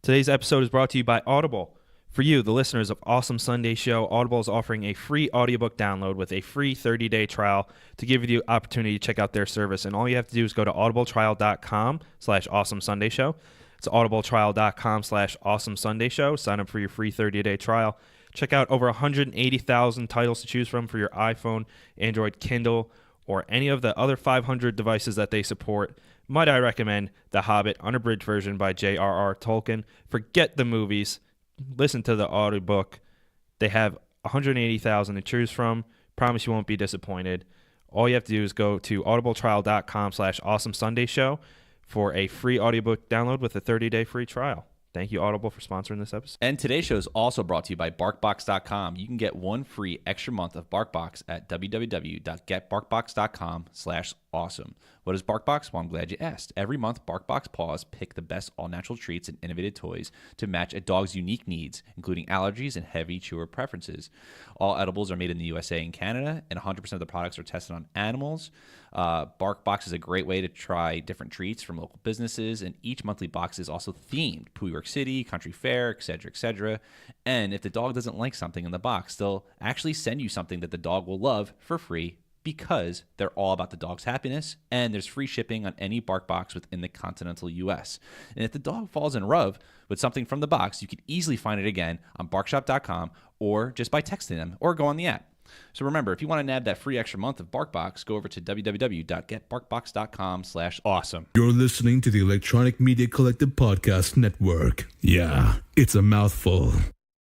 Today's episode is brought to you by Audible. For you, the listeners of Awesome Sunday Show, Audible is offering a free audiobook download with a free 30-day trial to give you the opportunity to check out their service. And all you have to do is go to audibletrial.com/awesomesundayshow. It's audibletrial.com/awesomesundayshow. Sign up for your free 30-day trial. Check out over 180,000 titles to choose from for your iPhone, Android, Kindle, or any of the other 500 devices that they support. Might I recommend The Hobbit, unabridged version by J.R.R. Tolkien. Forget the movies. Listen to the audiobook. They have 180,000 to choose from. Promise you won't be disappointed. All you have to do is go to audibletrial.com/awesomesundayshow for a free audiobook download with a 30-day free trial. Thank you, Audible, for sponsoring this episode. And today's show is also brought to you by BarkBox.com. You can get one free extra month of BarkBox at www.getbarkbox.com/awesome. What is BarkBox? Well, I'm glad you asked. Every month, BarkBox paws pick the best all-natural treats and innovative toys to match a dog's unique needs, including allergies and heavy chewer preferences. All edibles are made in the USA and Canada, and 100% of the products are tested on animals. BarkBox is a great way to try different treats from local businesses, and each monthly box is also themed: New York City, Country Fair, etc., etc. And if the dog doesn't like something in the box, they'll actually send you something that the dog will love for free, because they're all about the dog's happiness, and there's free shipping on any BarkBox within the continental U.S. And if the dog falls in love with something from the box, you can easily find it again on barkshop.com or just by texting them or go on the app. So remember, if you want to nab that free extra month of BarkBox, go over to www.getbarkbox.com/awesome. You're listening to the Electronic Media Collective Podcast Network. Yeah, it's a mouthful.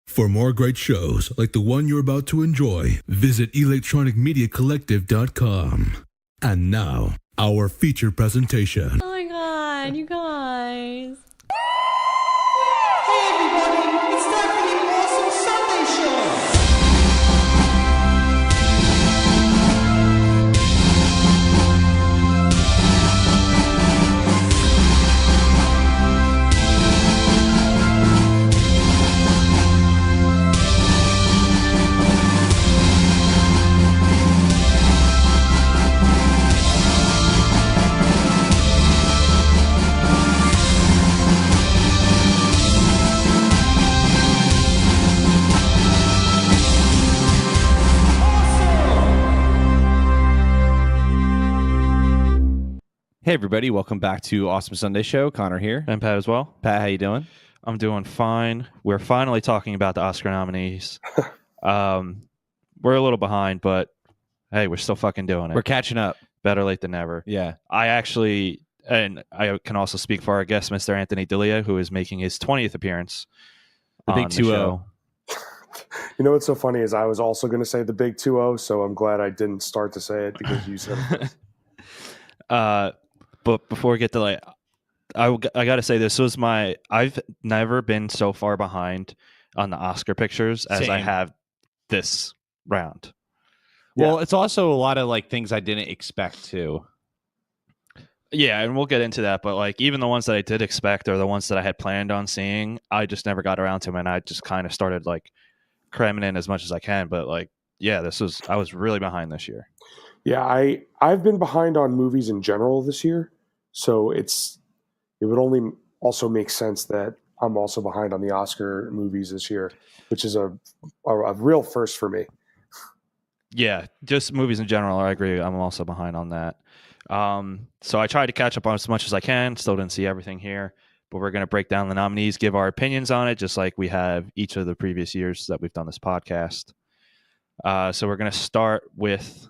For more great shows like the one you're about to enjoy, visit electronicmediacollective.com. And now, our feature presentation. Oh my god, you guys. Hey everybody, it's time for the Awesome Sunday Show! Hey everybody, welcome back to Awesome Sunday Show. Connor here. And Pat as well. Pat, how you doing? I'm doing fine. We're finally talking about the Oscar nominees. We're a little behind, but hey, we're still fucking doing it. We're catching up. Better late than never. Yeah. I can also speak for our guest, Mr. Anthony D'Elia, who is making his 20th appearance. The big on 2-0. show. You know what's so funny is I was also going to say the big 2-0, so I'm glad I didn't start to say it because you said it first. But before we get to I got to say I've never been so far behind on the Oscar pictures as I Same. have this round. Well, it's also a lot of things I didn't expect too. Yeah, and we'll get into that. But even the ones that I did expect or the ones that I had planned on seeing, I just never got around to them, and I just kind of started cramming in as much as I can. But I was really behind this year. Yeah, I've been behind on movies in general this year, so it would only also make sense that I'm also behind on the Oscar movies this year, which is a real first for me. Yeah, just movies in general. I agree. I'm also behind on that. So I tried to catch up on as much as I can. Still didn't see everything here, but we're going to break down the nominees, give our opinions on it, just like we have each of the previous years that we've done this podcast. So we're going to start with,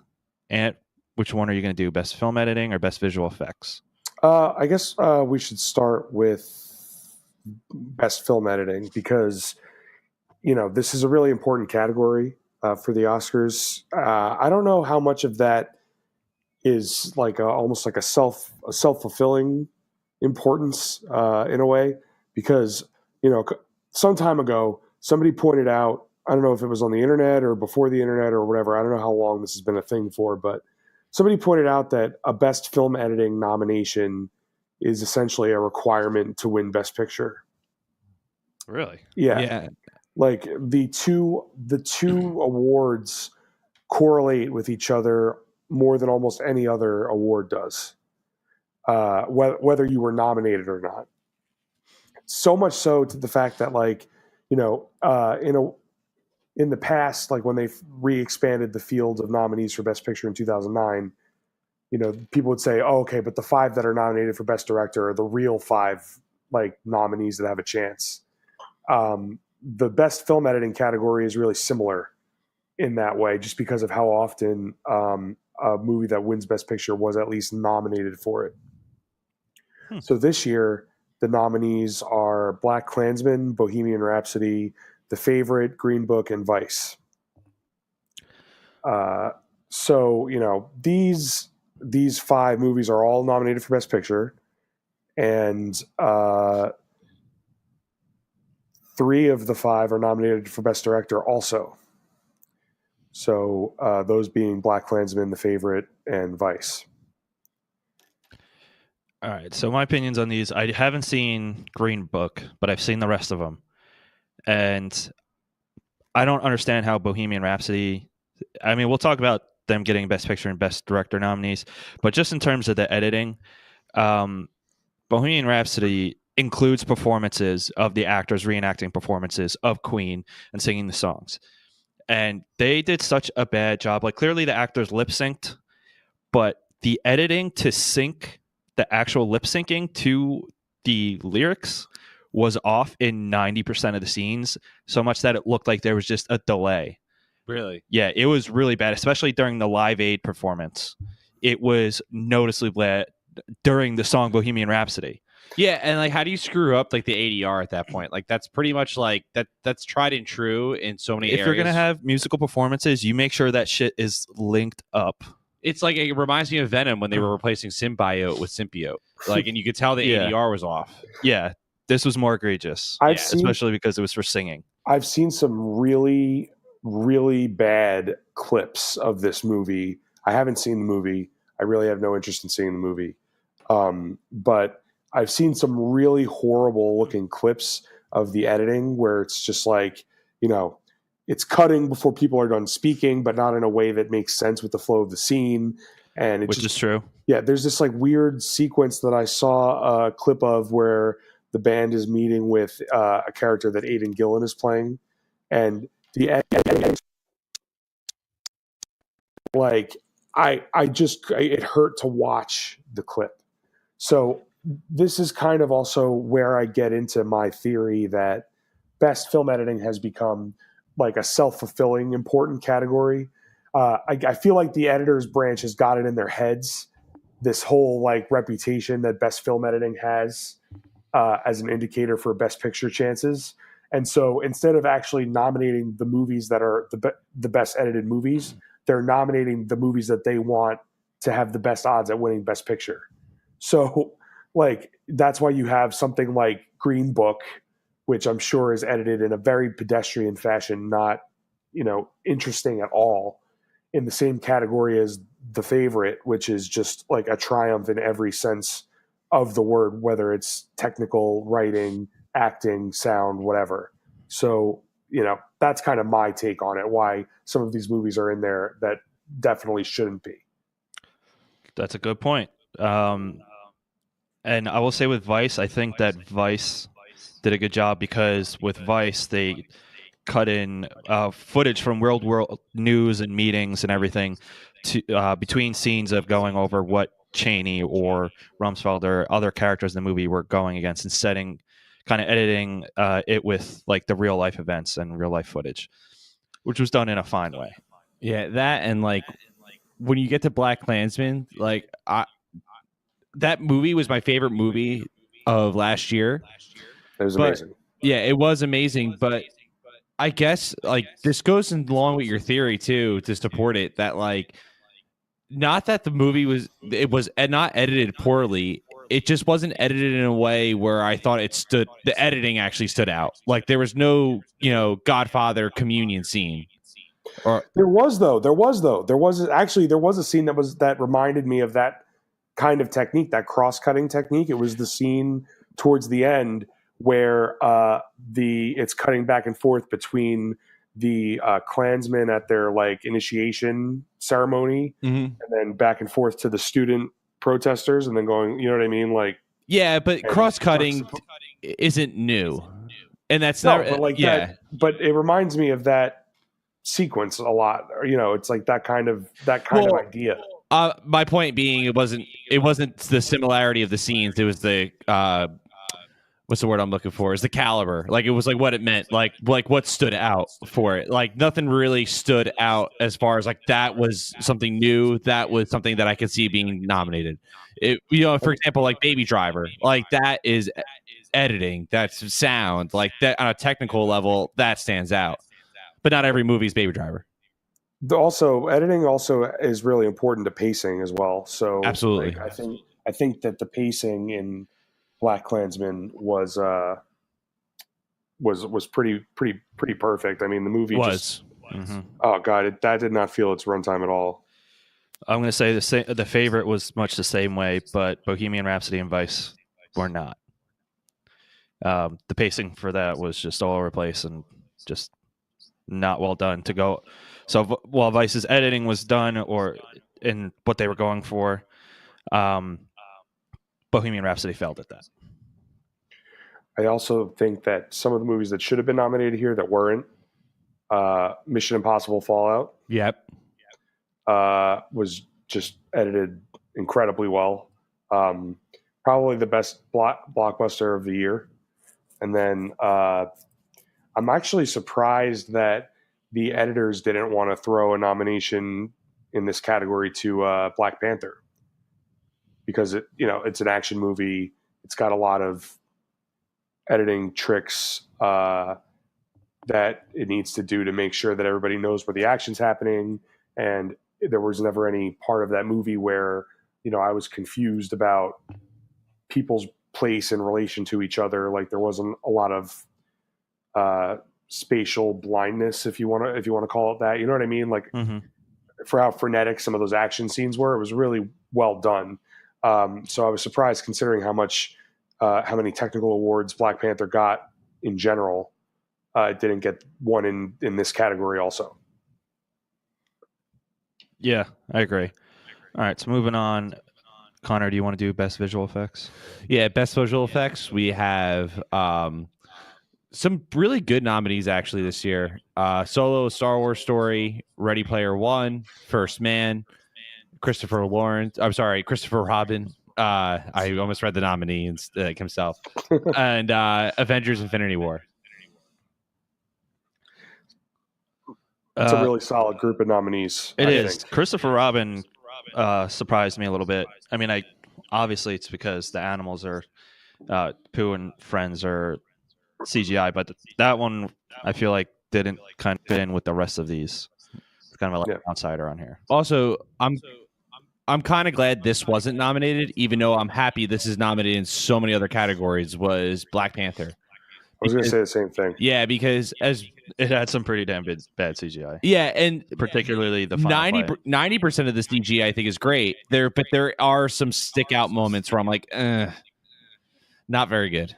which one are you going to do? Best film editing or best visual effects? I guess we should start with best film editing because, this is a really important category for the Oscars. I don't know how much of that is almost like a self-fulfilling importance in a way, because some time ago somebody pointed out, I don't know if it was on the internet or before the internet or whatever, I don't know how long this has been a thing for, but somebody pointed out that a best film editing nomination is essentially a requirement to win Best Picture. Really? Yeah. The two awards correlate with each other more than almost any other award does, whether you were nominated or not. so much so to the fact that like, in the past, like when they re-expanded the field of nominees for Best Picture in 2009, people would say, "Oh, okay, but the 5 that are nominated for Best Director are the real 5 like nominees that have a chance." The Best Film Editing category is really similar in that way, just because of how often a movie that wins Best Picture was at least nominated for it. So this year, the nominees are Black Klansman, Bohemian Rhapsody, The Favorite, Green Book, and Vice. So these 5 movies are all nominated for Best Picture, and 3 of the 5 are nominated for Best Director also. So those being Black Klansman, The Favorite, and Vice. All right. So my opinions on these, I haven't seen Green Book, but I've seen the rest of them. And I don't understand how Bohemian Rhapsody, I mean, we'll talk about them getting Best Picture and Best Director nominees, but just in terms of the editing, Bohemian Rhapsody includes performances of the actors reenacting performances of Queen and singing the songs. And they did such a bad job. Like, clearly the actors lip synced, but the editing to sync the actual lip syncing to the lyrics was off in 90% of the scenes, so much that it looked like there was just a delay. Really? Yeah, it was really bad, especially during the Live Aid performance. It was noticeably bad during the song Bohemian Rhapsody. Yeah, and like, how do you screw up like the ADR at that point? Like, that's pretty much like that's tried and true in so many If areas. you're gonna have musical performances, you make sure that shit is linked up. It's like, it reminds me of Venom when they were replacing symbiote with symbiote. Like, and you could tell the Yeah. ADR was off. Yeah, this was more egregious, especially because it was for singing. I've seen some really, really bad clips of this movie. I haven't seen the movie. I really have no interest in seeing the movie. But I've seen some really horrible looking clips of the editing where it's just like, it's cutting before people are done speaking, but not in a way that makes sense with the flow of the scene. And Which is true. Yeah, there's this like weird sequence that I saw a clip of where the band is meeting with a character that Aidan Gillen is playing, and the editing, like it hurt to watch the clip. So this is kind of also where I get into my theory that best film editing has become like a self-fulfilling important category. I feel like the editors branch has got it in their heads, this whole like reputation that best film editing has as an indicator for best picture chances. And so instead of actually nominating the movies that are the best edited movies, they're nominating the movies that they want to have the best odds at winning best picture. So like, that's why you have something like Green Book, which I'm sure is edited in a very pedestrian fashion, not, interesting at all, in the same category as The Favorite, which is just like a triumph in every sense of the word, whether it's technical, writing, acting, sound, whatever. So, that's kind of my take on it, why some of these movies are in there that definitely shouldn't be. That's a good point. And I will say with Vice, I think that Vice did a good job because with Vice, they cut in footage from real world news and meetings and everything to between scenes of going over what Cheney or Rumsfeld or other characters in the movie were going against, and kind of editing it with like the real life events and real life footage, which was done in a fine way. Yeah, that, and like when you get to Black Klansman, like that movie was my favorite movie of last year. It was amazing. Yeah, it was amazing, but I guess like this goes along with your theory too to support it, that like, not that the movie was not edited poorly, it just wasn't edited in a way where I thought the editing actually stood out. Like, there was no, Godfather communion scene. Or There was a scene that reminded me of that kind of technique, that cross-cutting technique. It was the scene towards the end where it's cutting back and forth between the Klansmen at their like initiation ceremony, and then back and forth to the student protesters, and then going, you know what I mean? Like, yeah, but cross-cutting isn't new, and that's No, not but like yeah. that. But it reminds me of that sequence a lot. Or, it's like that kind of idea. My point being, it wasn't the similarity of the scenes. It was the what's the word I'm looking for? Is the caliber. Like it was like what it meant. Like what stood out for it. Like nothing really stood out as far as like that was something new. That was something that I could see being nominated. For example, like Baby Driver. Like that is editing. That's sound. Like that on a technical level, that stands out. But not every movie is Baby Driver. Also, editing also is really important to pacing as well. So, Absolutely. like, I think that the pacing in Black Klansman was pretty perfect. I mean, the movie Was. oh god, that did not feel its runtime at all. I'm going to say the favorite was much the same way, but Bohemian Rhapsody and Vice were not. The pacing for that was just all over the place and just not well done to go. So while Vice's editing was done or in what they were going for, Bohemian Rhapsody failed at that. I also think that some of the movies that should have been nominated here that weren't, Mission Impossible Fallout, Yep. was just edited incredibly well. Probably the best blockbuster of the year. And then I'm actually surprised that the editors didn't want to throw a nomination in this category to Black Panther, because it's an action movie. It's got a lot of editing tricks that it needs to do to make sure that everybody knows where the action's happening. And there was never any part of that movie where, I was confused about people's place in relation to each other. Like there wasn't a lot of spatial blindness, if you want to call it that. You know what I mean? Like for how frenetic some of those action scenes were, it was really well done. So I was surprised considering how many technical awards Black Panther got in general. It didn't get one in this category also. Yeah, I agree. All right, so moving on. Connor, do you want to do best visual effects? Yeah, best visual effects. We have some really good nominees actually this year. Solo, A Star Wars Story, Ready Player One, First Man, Christopher Robin. I almost read the nominee himself. And Avengers Infinity War. It's a really solid group of nominees. It I is. think. Christopher Robin surprised me a little bit. I mean, obviously it's because the animals are Pooh and friends are CGI, but that one I feel like didn't kind of fit in with the rest of these. It's kind of like an outsider on here. Also, I'm kind of glad this wasn't nominated, even though I'm happy this is nominated in so many other categories. Was Black Panther? I was going to say the same thing. Yeah, because as it had some pretty damn bad CGI. Yeah, and particularly the 90% of this CGI I think is great. But there are some stick out moments where I'm like, not very good.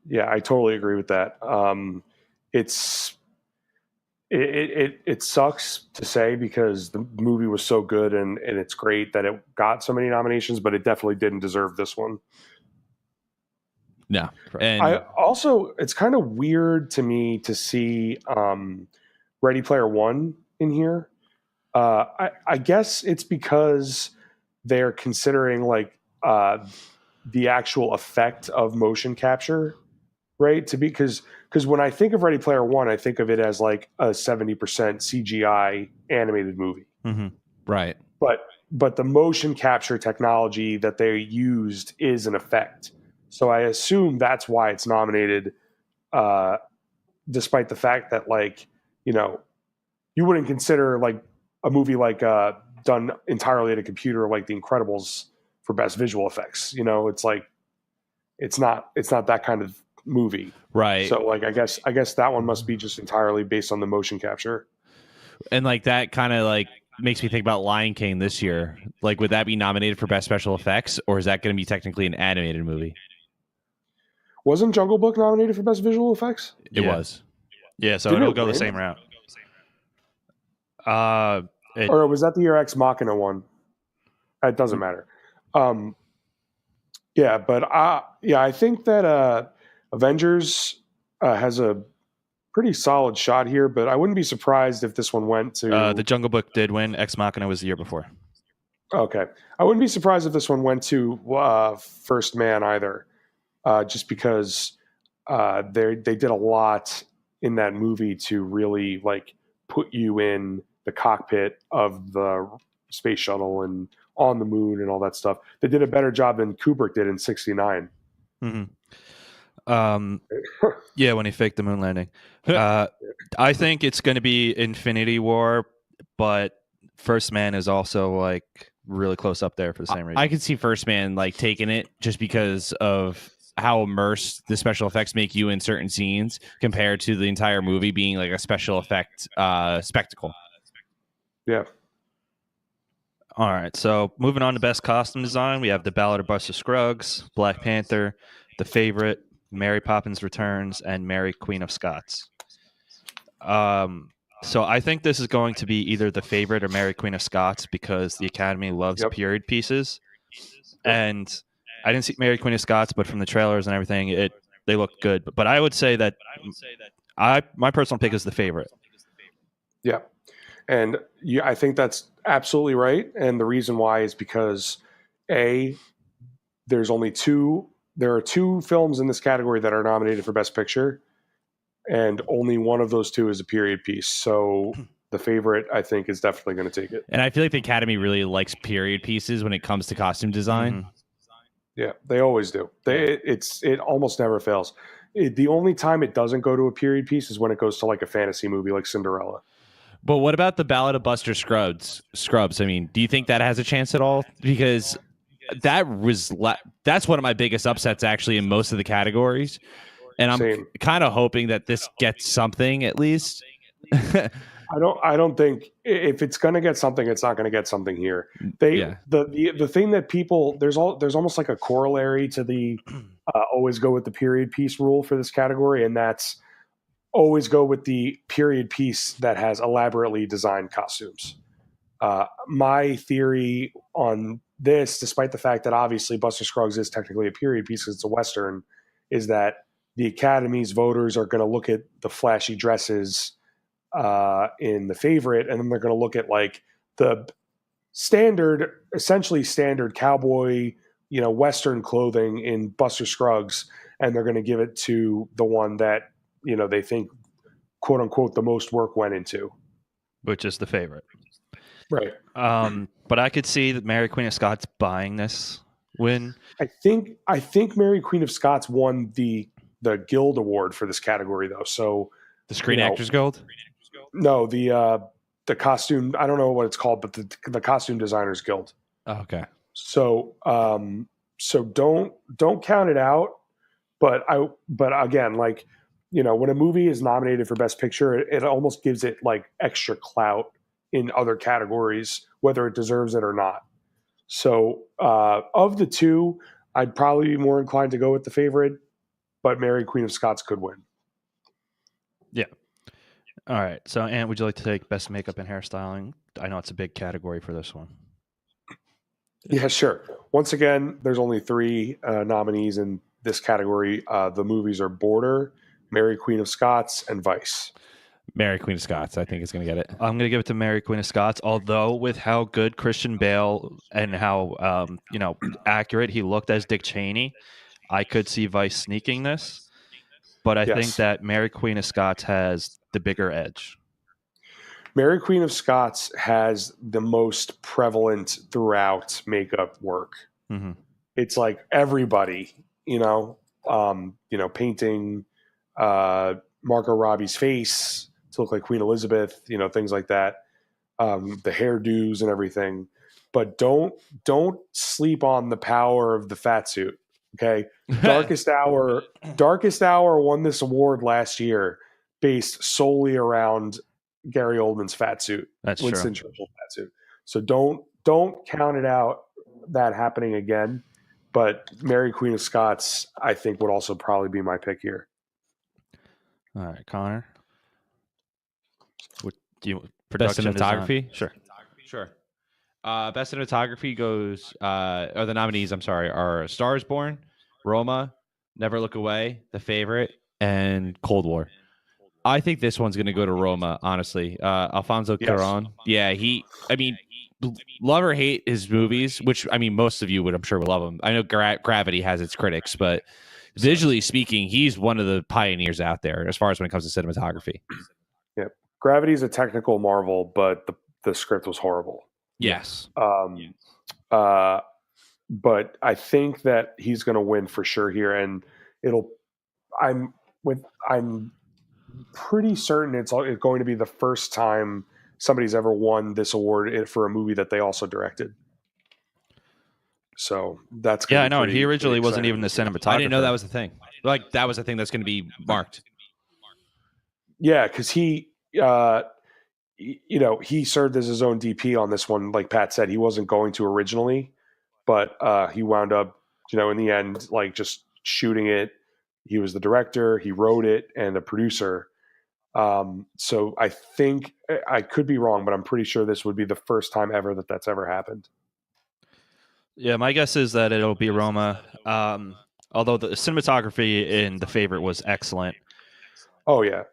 Yeah, I totally agree with that. It sucks to say because the movie was so good and it's great that it got so many nominations, but it definitely didn't deserve this one. No. And it's kind of weird to me to see Ready Player One in here. I guess it's because they're considering like the actual effect of motion capture, right? Because when I think of Ready Player One, I think of it as like a 70% CGI animated movie, right? But the motion capture technology that they used is an effect. So I assume that's why it's nominated, despite the fact that, like, you wouldn't consider like a movie like done entirely at a computer like The Incredibles for best visual effects. It's like it's not that kind of movie, right? So like I guess that one must be just entirely based on the motion capture, and like that kind of like makes me think about Lion King this year. Like, would that be nominated for best special effects, or is that going to be technically an animated movie? Wasn't Jungle Book nominated for best visual effects? It was. Yeah, so it'll go the same route. Or was that the year Ex Machina one? It doesn't matter. Yeah, but I think that Avengers has a pretty solid shot here, but I wouldn't be surprised if this one went to. The Jungle Book did win. Ex Machina was the year before. Okay, I wouldn't be surprised if this one went to First Man either, just because they did a lot in that movie to really like put you in the cockpit of the space shuttle and on the moon and all that stuff. They did a better job than Kubrick did in '69. Yeah, when he faked the moon landing. I think it's going to be Infinity War, but First Man is also like really close up there for the same reason. I could see First Man like taking it just because of how immersed the special effects make you in certain scenes compared to the entire movie being like a special effect spectacle. Yeah. All right, so moving on to best costume design, we have The Ballad of Buster Scruggs, Black Panther, The Favorite, Mary Poppins Returns, and Mary Queen of Scots. So I think this is going to be either The Favorite or Mary Queen of Scots because the Academy loves period pieces. And I didn't see Mary Queen of Scots, but from the trailers and everything, they look good. But I would say that my personal pick is The Favorite. Yeah. And I think that's absolutely right. And the reason why is because there are two films in this category that are nominated for Best Picture, and only one of those two is a period piece. So The Favorite, I think, is definitely going to take it. And I feel like the Academy really likes period pieces when it comes to costume design. Mm-hmm. Yeah, they always do. It almost never fails. The only time it doesn't go to a period piece is when it goes to like a fantasy movie like Cinderella. But what about the Ballad of Buster Scruggs? I mean, do you think that has a chance at all? Because that's one of my biggest upsets actually in most of the categories, and I'm kind of hoping that this gets something at least. I don't think if it's going to get something, it's not going to get something here. The thing that people there's almost like a corollary to the always go with the period piece rule for this category, and that's always go with the period piece that has elaborately designed costumes. My theory on this, despite the fact that obviously Buster Scruggs is technically a period piece because it's a Western, is that the Academy's voters are going to look at the flashy dresses in The Favorite, and then they're going to look at like the essentially standard cowboy, Western clothing in Buster Scruggs, and they're going to give it to the one that they think, quote unquote, the most work went into, which is The Favorite. Right. But I could see that Mary Queen of Scots buying this win. I think Mary Queen of Scots won the Guild Award for this category though. So the Screen Actors Guild? No, the costume. I don't know what it's called, but the Costume Designers Guild. Oh, okay. So don't count it out. But again, like when a movie is nominated for Best Picture, it almost gives it like extra clout in other categories, whether it deserves it or not. So of the two, I'd probably be more inclined to go with The Favorite, but Mary Queen of Scots could win. Yeah. All right. So, Ant, would you like to take Best Makeup and Hairstyling? I know it's a big category for this one. Yeah, sure. Once again, there's only 3 nominees in this category. The movies are Border, Mary Queen of Scots, and Vice. Mary Queen of Scots, I think, is going to get it. I'm going to give it to Mary Queen of Scots, although with how good Christian Bale and how accurate he looked as Dick Cheney, I could see Vice sneaking this. But I think that Mary Queen of Scots has the bigger edge. Mary Queen of Scots has the most prevalent throughout makeup work. Mm-hmm. It's like everybody, painting Margot Robbie's face to look like Queen Elizabeth, things like that, the hairdos and everything. But don't sleep on the power of the fat suit. Okay, Darkest Hour won this award last year based solely around Gary Oldman's fat suit. That's Winston true. Churchill fat suit. So don't count it out that happening again. But Mary Queen of Scots, I think, would also probably be my pick here. All right, Connor. What do you Best cinematography? Sure. Best cinematography goes, or the nominees, I'm sorry, are Stars Born, Roma, Never Look Away, The Favorite, and Cold War. I think this one's going to go to Roma, honestly. Alfonso Yes. Cuarón. Yeah, love or hate his movies, which, I mean, most of you would, I'm sure, would love him. I know Gravity has its critics, but visually speaking, he's one of the pioneers out there as far as when it comes to cinematography. Yeah. Gravity is a technical marvel, but the script was horrible. Yes. Uh, but I think that he's going to win for sure here, and I'm pretty certain it's going to be the first time somebody's ever won this award for a movie that they also directed. So that's Yeah, going I to be know. And he pretty originally wasn't exciting even the to see. cinematographer. I didn't know that was the thing. Like, that was the thing that's going to be marked. Yeah, because he served as his own DP on this one. Like Pat said, he wasn't going to originally, but he wound up, in the end, like just shooting it. He was the director, he wrote it, and the producer. So I think I could be wrong, but I'm pretty sure this would be the first time ever that's ever happened. Yeah, my guess is that it'll be Roma. Although the cinematography in The Favorite was excellent. Oh yeah,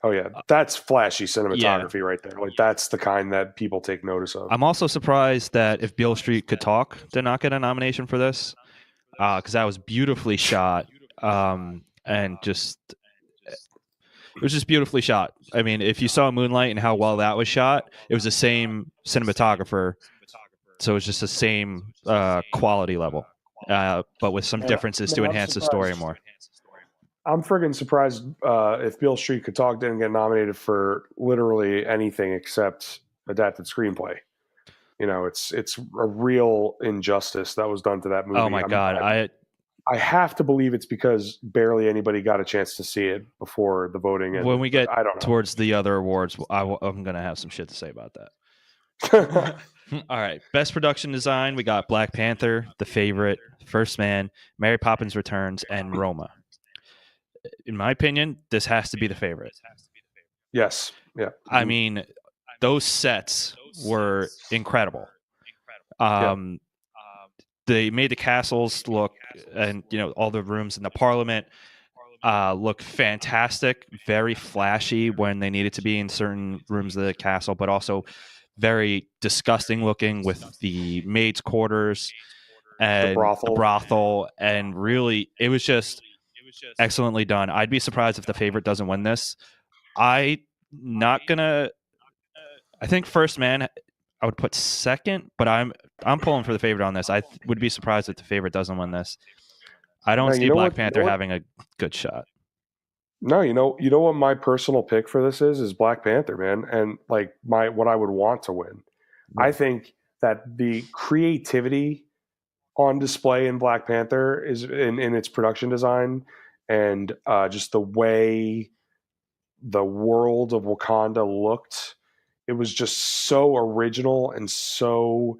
that's flashy cinematography right there. Like that's the kind that people take notice of. I'm also surprised that If Beale Street Could Talk did not get a nomination for this, because that was beautifully shot, and just it was just beautifully shot. I mean, if you saw Moonlight and how well that was shot, it was the same cinematographer, so it's just the same quality level, but with some differences to enhance the story more. I'm friggin' surprised if Beale Street Could Talk didn't get nominated for literally anything except adapted screenplay. It's a real injustice that was done to that movie. Oh my god, I have to believe it's because barely anybody got a chance to see it before the voting ended. When we get I don't know. towards the other awards, I'm going to have some shit to say about that. All right. Best production design, we got Black Panther, The Favorite, First Man, Mary Poppins Returns, and Roma. In my opinion, this has to be The Favorite. Yes. Yeah. I mean, those sets were incredible. They made the castles look, and all the rooms in the Parliament look fantastic, very flashy when they needed to be in certain rooms of the castle, but also very disgusting looking with the maids' quarters and the brothel. And really, it was just excellently done. I'd be surprised if The Favorite doesn't win this. I think First Man I would put second, but I'm pulling for The Favorite on this. I would be surprised if The Favorite doesn't win this. I don't see Black Panther having a good shot. No, you know what my personal pick for this is Black Panther, man, and like what I would want to win. I think that the creativity on display in Black Panther is in its production design and just the way the world of Wakanda looked. It was just so original and so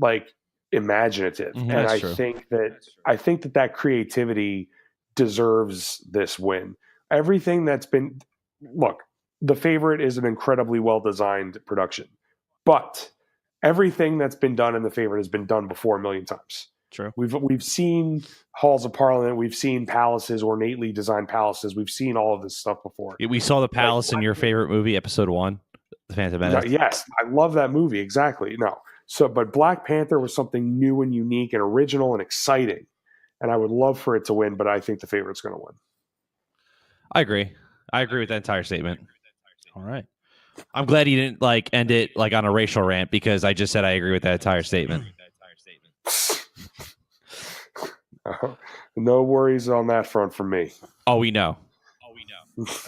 like imaginative, and That's true. I think that creativity deserves this win. Everything that's been look, The Favorite is an incredibly well designed production, but everything that's been done in The Favorite has been done before a million times. True. We've seen halls of parliament, we've seen palaces, ornately designed palaces, we've seen all of this stuff before. We saw the palace in your favorite movie, Episode 1, The Phantom Menace. Yes, I love that movie. Exactly. But Black Panther was something new and unique and original and exciting, and I would love for it to win. But I think The Favorite's going to win. I agree with that entire statement. All right. I'm glad he didn't end it on a racial rant, because I just said I agree with that entire statement. No worries on that front from me. Oh, we know.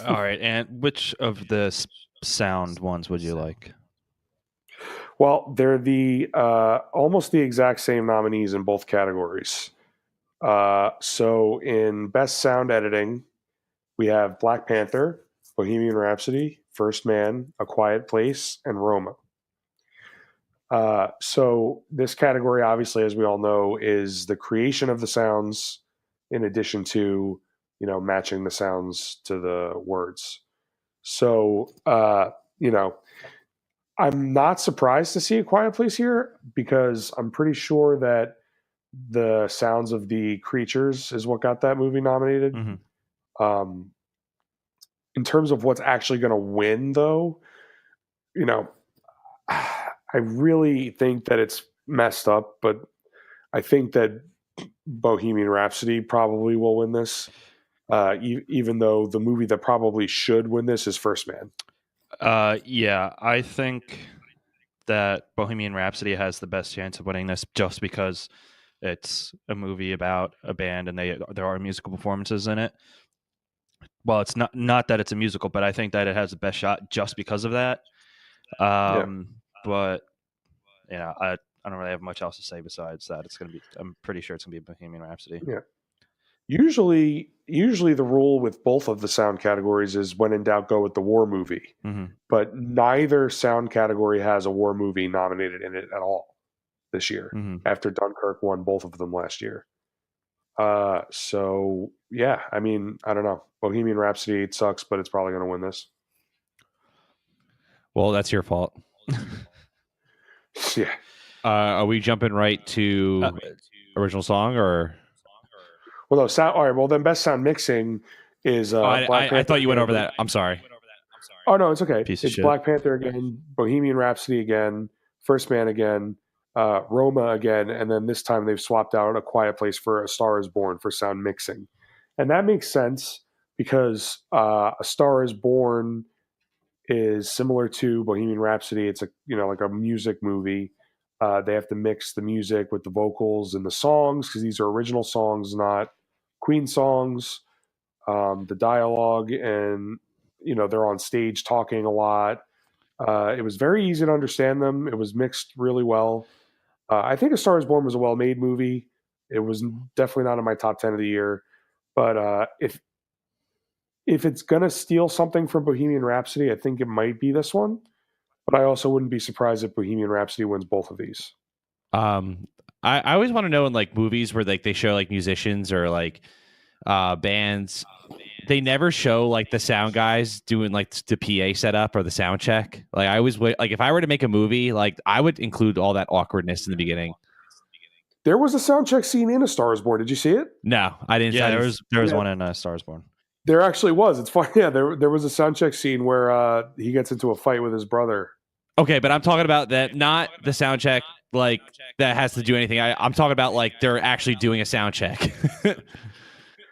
All right. And which of the sound ones would you like? Well, they're the almost the exact same nominees in both categories. So in Best Sound Editing, we have Black Panther, Bohemian Rhapsody, First Man, A Quiet Place, and Roma. So this category, obviously, as we all know, is the creation of the sounds in addition to, matching the sounds to the words. So, I'm not surprised to see A Quiet Place here because I'm pretty sure that the sounds of the creatures is what got that movie nominated. Mm-hmm. In terms of what's actually going to win, though, you know, I really think that it's messed up, but I think that Bohemian Rhapsody probably will win this, even though the movie that probably should win this is First Man. Yeah, I think that Bohemian Rhapsody has the best chance of winning this just because it's a movie about a band and there are musical performances in it. Well, it's not that it's a musical, but I think that it has the best shot just because of that. But I don't really have much else to say besides that. I'm pretty sure it's gonna be Bohemian Rhapsody. Yeah. Usually the rule with both of the sound categories is when in doubt, go with the war movie. Mm-hmm. But neither sound category has a war movie nominated in it at all this year. Mm-hmm. After Dunkirk won both of them last year. So yeah, I mean, I don't know. Bohemian Rhapsody, it sucks, but it's probably going to win this. Well, that's your fault. Yeah. Are we jumping right to original song or? Well, no, sound. All right. Well, then best sound mixing is. Black Panther I thought you went again. over that. I'm sorry. Oh no, it's okay. Piece of It's shit. Black Panther again, Bohemian Rhapsody again, First Man again, Roma again, and then this time they've swapped out A Quiet Place for A Star Is Born for sound mixing, and that makes sense because A Star Is Born is similar to Bohemian Rhapsody. It's like a music movie. They have to mix the music with the vocals and the songs because these are original songs, not Queen songs. The dialogue and they're on stage talking a lot. It was very easy to understand them. It was mixed really well. I think A Star Is Born was a well-made movie. It was definitely not in my top 10 of the year. But if it's gonna steal something from Bohemian Rhapsody, I think it might be this one. But I also wouldn't be surprised if Bohemian Rhapsody wins both of these. I always want to know in like movies where like they show like musicians or like bands, they never show like the sound guys doing like the PA setup or the sound check. Like I always like if I were to make a movie, like I would include all that awkwardness in the beginning. There was a sound check scene in A Star Is Born. Did you see it? No, I didn't. Yeah, there was Yeah. one in Star Is Born. There actually was. It's funny. Yeah, there was a sound check scene where he gets into a fight with his brother. Okay, but I'm talking about that, not the sound check like that has to do anything. I'm talking about like they're actually doing a sound check.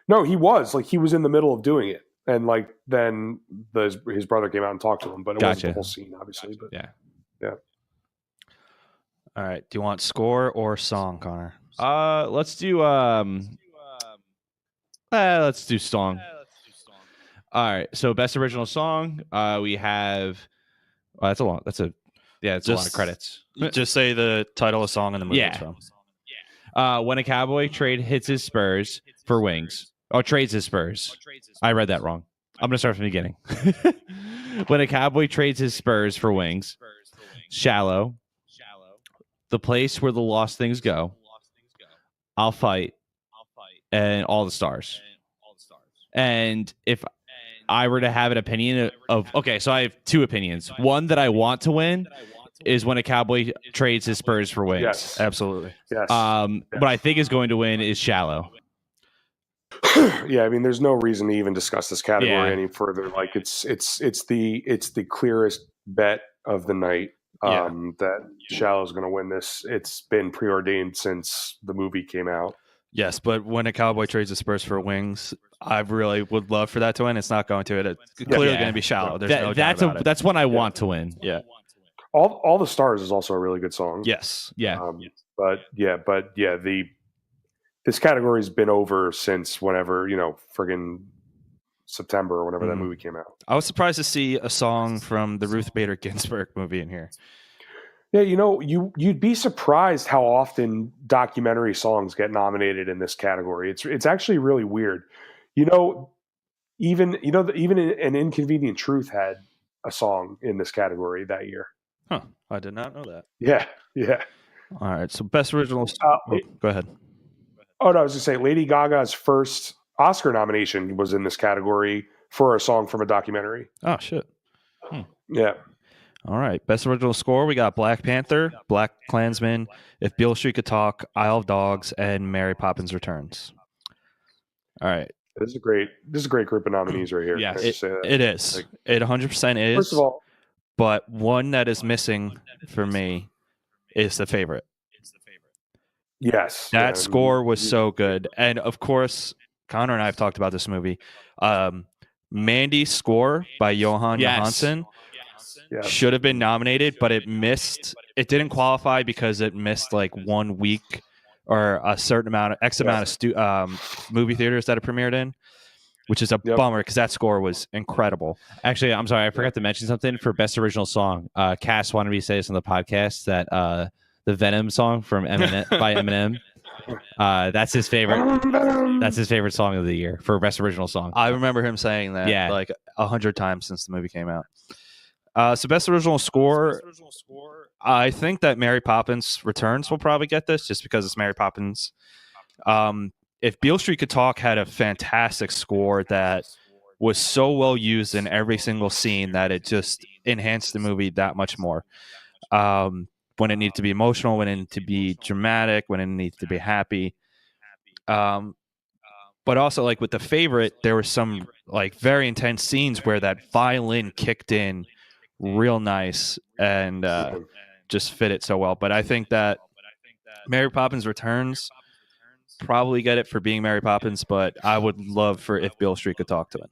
No, he was in the middle of doing it, and like then his brother came out and talked to him, but it wasn't the whole scene, obviously. But Yeah. All right. Do you want score or song, Connor? Let's do song. All right. So best original song, we have. That's a lot. It's a lot of credits. Just say the title of the song and the movie it's Yeah. from. When a cowboy trades his spurs for wings. Oh, trades his spurs. I read that wrong. I'm gonna start from the beginning. When a cowboy trades his spurs for wings. Shallow. The place where the lost things go. I'll fight. And all the stars. And if I were to have an opinion okay, so I have two opinions. One that I want to win is when a cowboy trades his spurs for wings. Yes, Absolutely. yes. What I think is going to win is Shallow. Yeah, I mean, there's no reason to even discuss this category Yeah. any further. Like, it's the clearest bet of the night that Shallow is going to win this. It's been preordained since the movie came out. Yes, but when a cowboy trades the Spurs for wings, I really would love for that to win. It's not going to. It's clearly going to be Shallow. There's no doubt about it. That's one I want to win. Yeah. All the Stars is also a really good song. Yes. Yeah. This category's been over since whenever, friggin' September or whenever that movie came out. I was surprised to see a song from the Ruth Bader Ginsburg movie in here. Yeah, you'd be surprised how often documentary songs get nominated in this category. It's actually really weird. Even an Inconvenient Truth had a song in this category that year. Huh. I did not know that. Yeah. All right. So best original. Go ahead. Oh, no, I was just saying Lady Gaga's first Oscar nomination was in this category for a song from a documentary. Oh, shit. Yeah. All right. Best original score, we got Black Panther, Black Klansman, If Beale Street Could Talk, Isle of Dogs, and Mary Poppins Returns. All right. This is a great group of nominees right here. Yes. Can I just say that? It is. Like, It 100% is. first of all, but one that is missing for me is The Favorite. yes, That score was so good. And of course, Connor and I have talked about this movie. Mandy's score by Johan Yes. Johansson Yeah. should have been nominated, but it missed. It didn't qualify because it missed like 1 week or a certain amount of movie theaters that it premiered in, which is a bummer because that score was incredible. Actually, I'm sorry, I forgot to mention something for best original song. Cass wanted me to say this on the podcast that the Venom song from Eminem by Eminem. That's his favorite. That's his favorite song of the year for best original song. I remember him saying that like 100 times since the movie came out. So best original score, I think that Mary Poppins Returns will probably get this just because it's Mary Poppins. If Beale Street Could Talk had a fantastic score that was so well used in every single scene that it just enhanced the movie that much more. When it needed to be emotional, when it needed to be dramatic, when it needed to be happy. But also, like with The Favorite, there were some like very intense scenes where that violin kicked in real nice and just fit it so well. But I think that Mary Poppins Returns probably get it for being Mary Poppins, but I would love for If Beale Street Could Talk to it.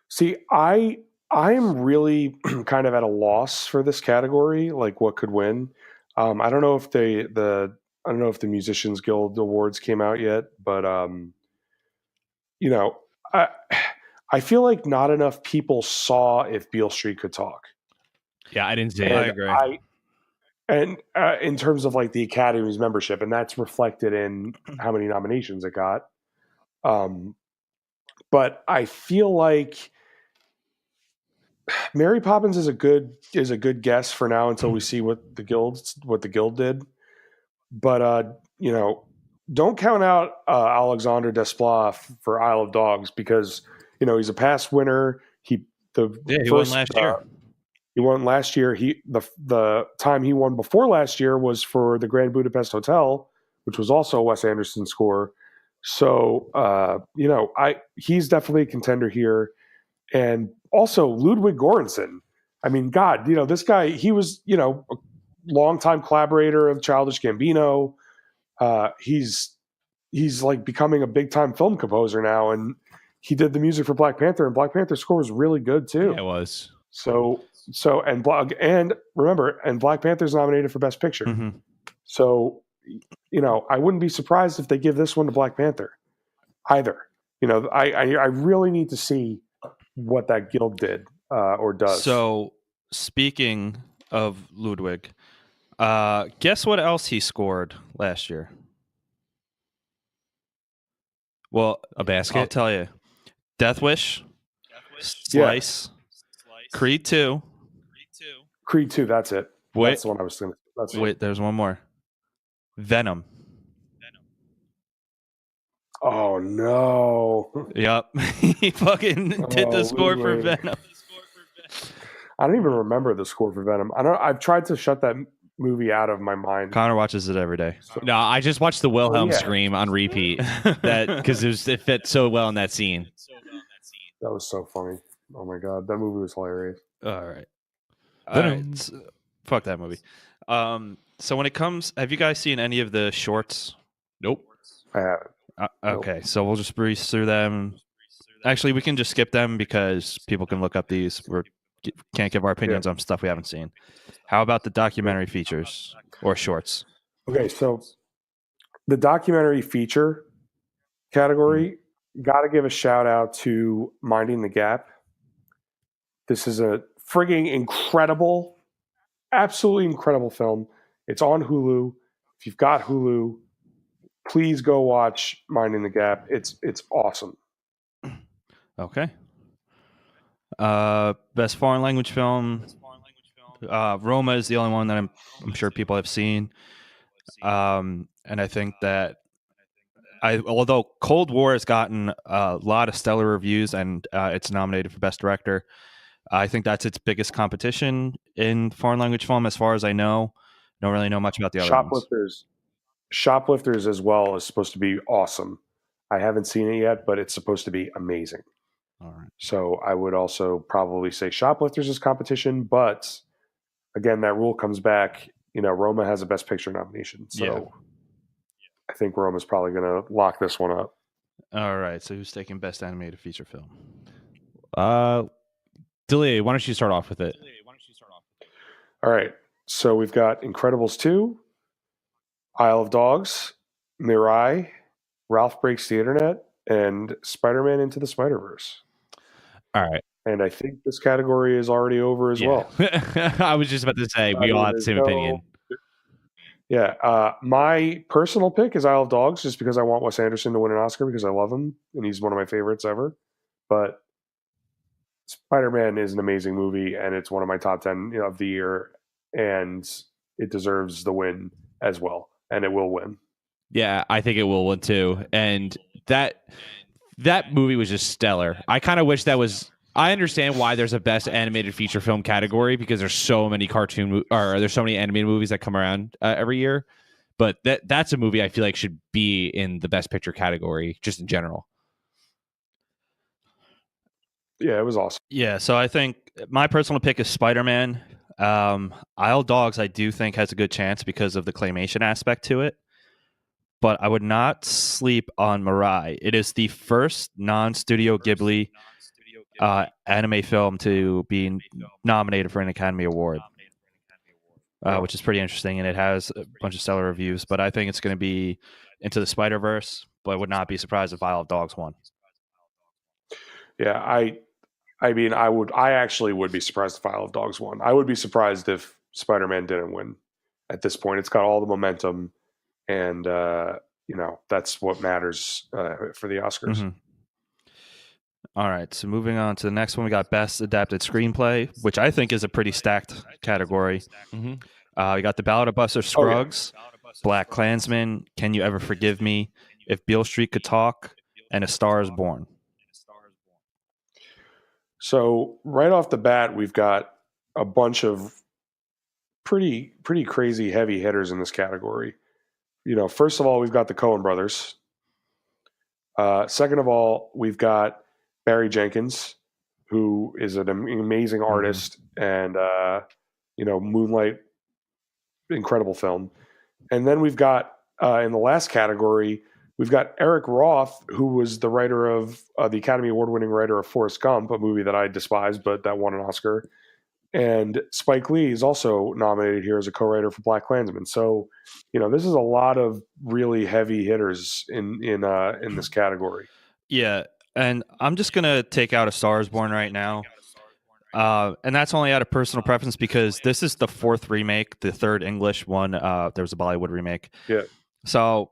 See, I am really kind of at a loss for this category, like what could win. I don't know if I don't know if the Musicians Guild Awards came out yet, but you know, I feel like not enough people saw If Beale Street Could Talk. Yeah, I didn't see And it. I agree. And in terms of like the Academy's membership, and that's reflected in how many nominations it got. But I feel like Mary Poppins is a good guess for now until we see what the guild did. But you know, don't count out Alexander Desplat for Isle of Dogs because you know he's a past winner. He won last year. He won last year. The time he won before last year was for the Grand Budapest Hotel, which was also a Wes Anderson score. So you know, he's definitely a contender here. And also Ludwig Göransson. I mean, God, you know, this guy, he was, you know, a longtime collaborator of Childish Gambino. He's like becoming a big time film composer now. And he did the music for Black Panther, and Black Panther score was really good too. Yeah, it was. So and remember, and Black Panther's nominated for Best Picture. Mm-hmm. So, you know, I wouldn't be surprised if they give this one to Black Panther either. You know, I really need to see what that guild did or does. So speaking of Ludwig, guess what else he scored last year? Well, A basket. I'll tell you. Death Wish, Slice, Creed 2. Creed 2, that's it. Wait. That's the one I was thinking. That's it. Wait, there's one more. Venom. Oh no. Yep. He fucking did the score for Ludwig. Venom. I don't even remember the score for Venom. I've tried to shut that movie out of my mind. Connor watches it every day. No, I just watched the Wilhelm yeah. scream on repeat. That because it fit so well in that scene. That was so funny. Oh my god, that movie was hilarious. All right. Venom. Fuck that movie. So when it comes, have you guys seen any of the shorts? Nope. I haven't. Okay, so we'll just breeze through them. Actually, we can just skip them because people can look up these. Can't give our opinions on stuff we haven't seen. How about the documentary features or shorts? Okay, so the documentary feature category, got to give a shout out to Minding the Gap. This is a frigging incredible, absolutely incredible film. It's on Hulu. If you've got Hulu, please go watch Minding the Gap. It's awesome. Okay. Best foreign language film. Roma is the only one that I'm sure people have seen. And I think that although Cold War has gotten a lot of stellar reviews and it's nominated for Best Director, I think that's its biggest competition in foreign language film, as far as I know. Don't really know much about the other ones. Shoplifters as well is supposed to be awesome. I haven't seen it yet, but it's supposed to be amazing. All right. So I would also probably say Shoplifters is competition, but again, that rule comes back. Roma has a Best Picture nomination, so I think Roma's probably going to lock this one up. All right. So who's taking Best Animated Feature Film? Delia, why don't you start off with it? All right. So we've got Incredibles 2, Isle of Dogs, Mirai, Ralph Breaks the Internet, and Spider-Man Into the Spider-Verse. All right. And I think this category is already over as well. I was just about to say, we all have the same opinion. Yeah. My personal pick is Isle of Dogs, just because I want Wes Anderson to win an Oscar because I love him, and he's one of my favorites ever. But Spider-Man is an amazing movie, and it's one of my top 10 of the year, and it deserves the win as well, and it will win. Yeah, I think it will win too. And that movie was just stellar. I kind of wish that was. I understand why there's a Best Animated Feature Film category because there's so many there's so many animated movies that come around every year. But that's a movie I feel like should be in the Best Picture category just in general. Yeah, it was awesome. Yeah, so I think my personal pick is Spider-Man. Isle of Dogs, I do think has a good chance because of the claymation aspect to it. But I would not sleep on Mirai. It is the first non-studio Ghibli anime film to be nominated for an Academy Award, which is pretty interesting, and it has a bunch of stellar reviews. But I think it's going to be Into the Spider-Verse, but I would not be surprised if Isle of Dogs won. Yeah, I actually would be surprised if Isle of Dogs won. I would be surprised if Spider-Man didn't win at this point. It's got all the momentum, and that's what matters for the Oscars. Mm-hmm. All right, so moving on to the next one, we got Best Adapted Screenplay, which I think is a pretty stacked category. Mm-hmm. We got The Ballad of Buster Scruggs, Black Klansman, Can You Ever Forgive Me, If Beale Street Could Talk, and A Star Is Born. So right off the bat, we've got a bunch of pretty crazy heavy hitters in this category. First of all, we've got the Coen brothers. Second of all, we've got Barry Jenkins, who is an amazing artist, and Moonlight, incredible film. And then we've got in the last category, we've got Eric Roth, who was the writer of the Academy Award-winning writer of Forrest Gump, a movie that I despise, but that won an Oscar. And Spike Lee is also nominated here as a co-writer for Black Klansman. So, this is a lot of really heavy hitters in this category. Yeah, and I'm just gonna take out A Star Is Born right now, and that's only out of personal preference because this is the fourth remake, the third English one. There was a Bollywood remake. Yeah. So,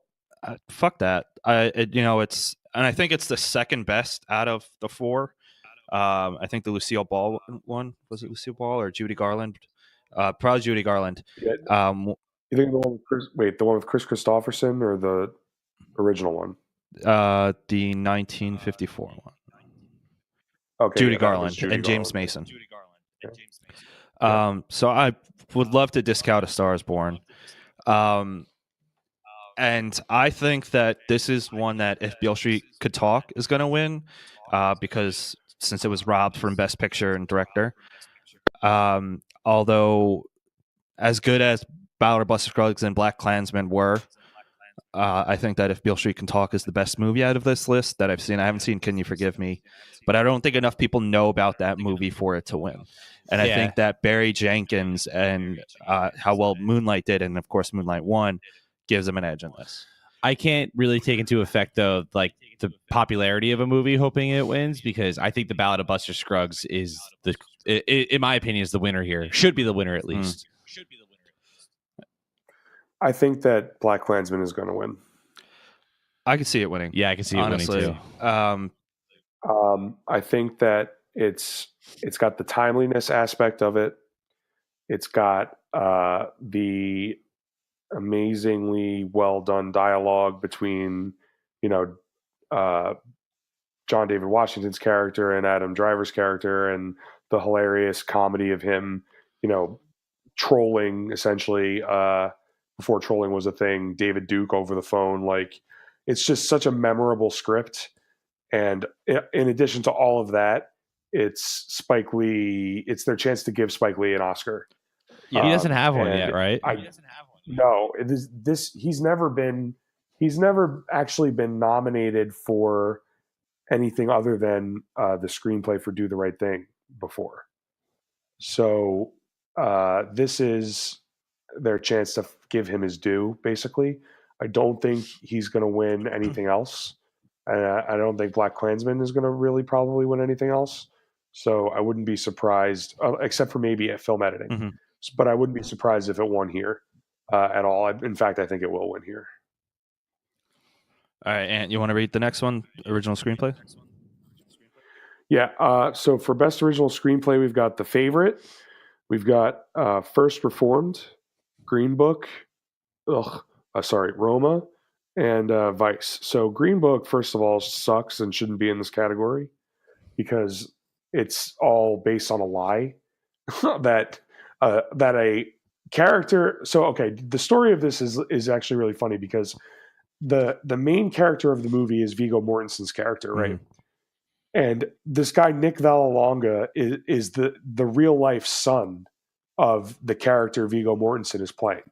fuck that. It's and I think it's the second best out of the four. I think the Lucille Ball one, was it Lucille Ball or Judy Garland? Probably Judy Garland. Yeah. You think the one with Chris Christopherson or the original one? The 1954 one. Okay, Judy Garland and James Mason. Yeah. So I would love to discount A Star Is Born. And I think that this is one that If Beale Street Could Talk is going to win because since it was robbed from Best Picture and Director. Although as good as Ballad of Buster Scruggs and Black Klansman were, I think that If Beale Street Can Talk is the best movie out of this list that I've seen. I haven't seen Can You Forgive Me, but I don't think enough people know about that movie for it to win. And I think that Barry Jenkins and how well Moonlight did, and of course Moonlight won, gives them an edge in this. I can't really take into effect though, like the popularity of a movie hoping it wins, because I think The Ballad of Buster Scruggs is in my opinion, is the winner here. Should be the winner at least. I think that Black Klansman is going to win. I can see it winning. Yeah, I can see it honestly. winning too. I think that it's got the timeliness aspect of it. It's got the amazingly well done dialogue between, John John David Washington's character and Adam Driver's character, and the hilarious comedy of him, trolling essentially before trolling was a thing, David Duke over the phone. Like, it's just such a memorable script. And in addition to all of that, it's Spike Lee. It's their chance to give Spike Lee an Oscar. He doesn't have one yet, right? No, he's never actually been nominated for anything other than the screenplay for Do the Right Thing before. So this is their chance to give him his due, basically. I don't think he's going to win anything else. I don't think Black Klansman is going to really probably win anything else. So I wouldn't be surprised, except for maybe at film editing. Mm-hmm. But I wouldn't be surprised if it won here at all. In fact, I think it will win here. All right, Ant, you want to read the next one? Original screenplay? Yeah. So for best original screenplay, we've got The Favorite. We've got First Reformed, Green Book, Roma, and Vice. So Green Book, first of all, sucks and shouldn't be in this category because it's all based on a lie that a character. So okay, the story of this is actually really funny because the main character of the movie is Viggo Mortensen's character, right? Mm-hmm. And this guy Nick Vallelonga is the real life son of the character Viggo Mortensen is playing.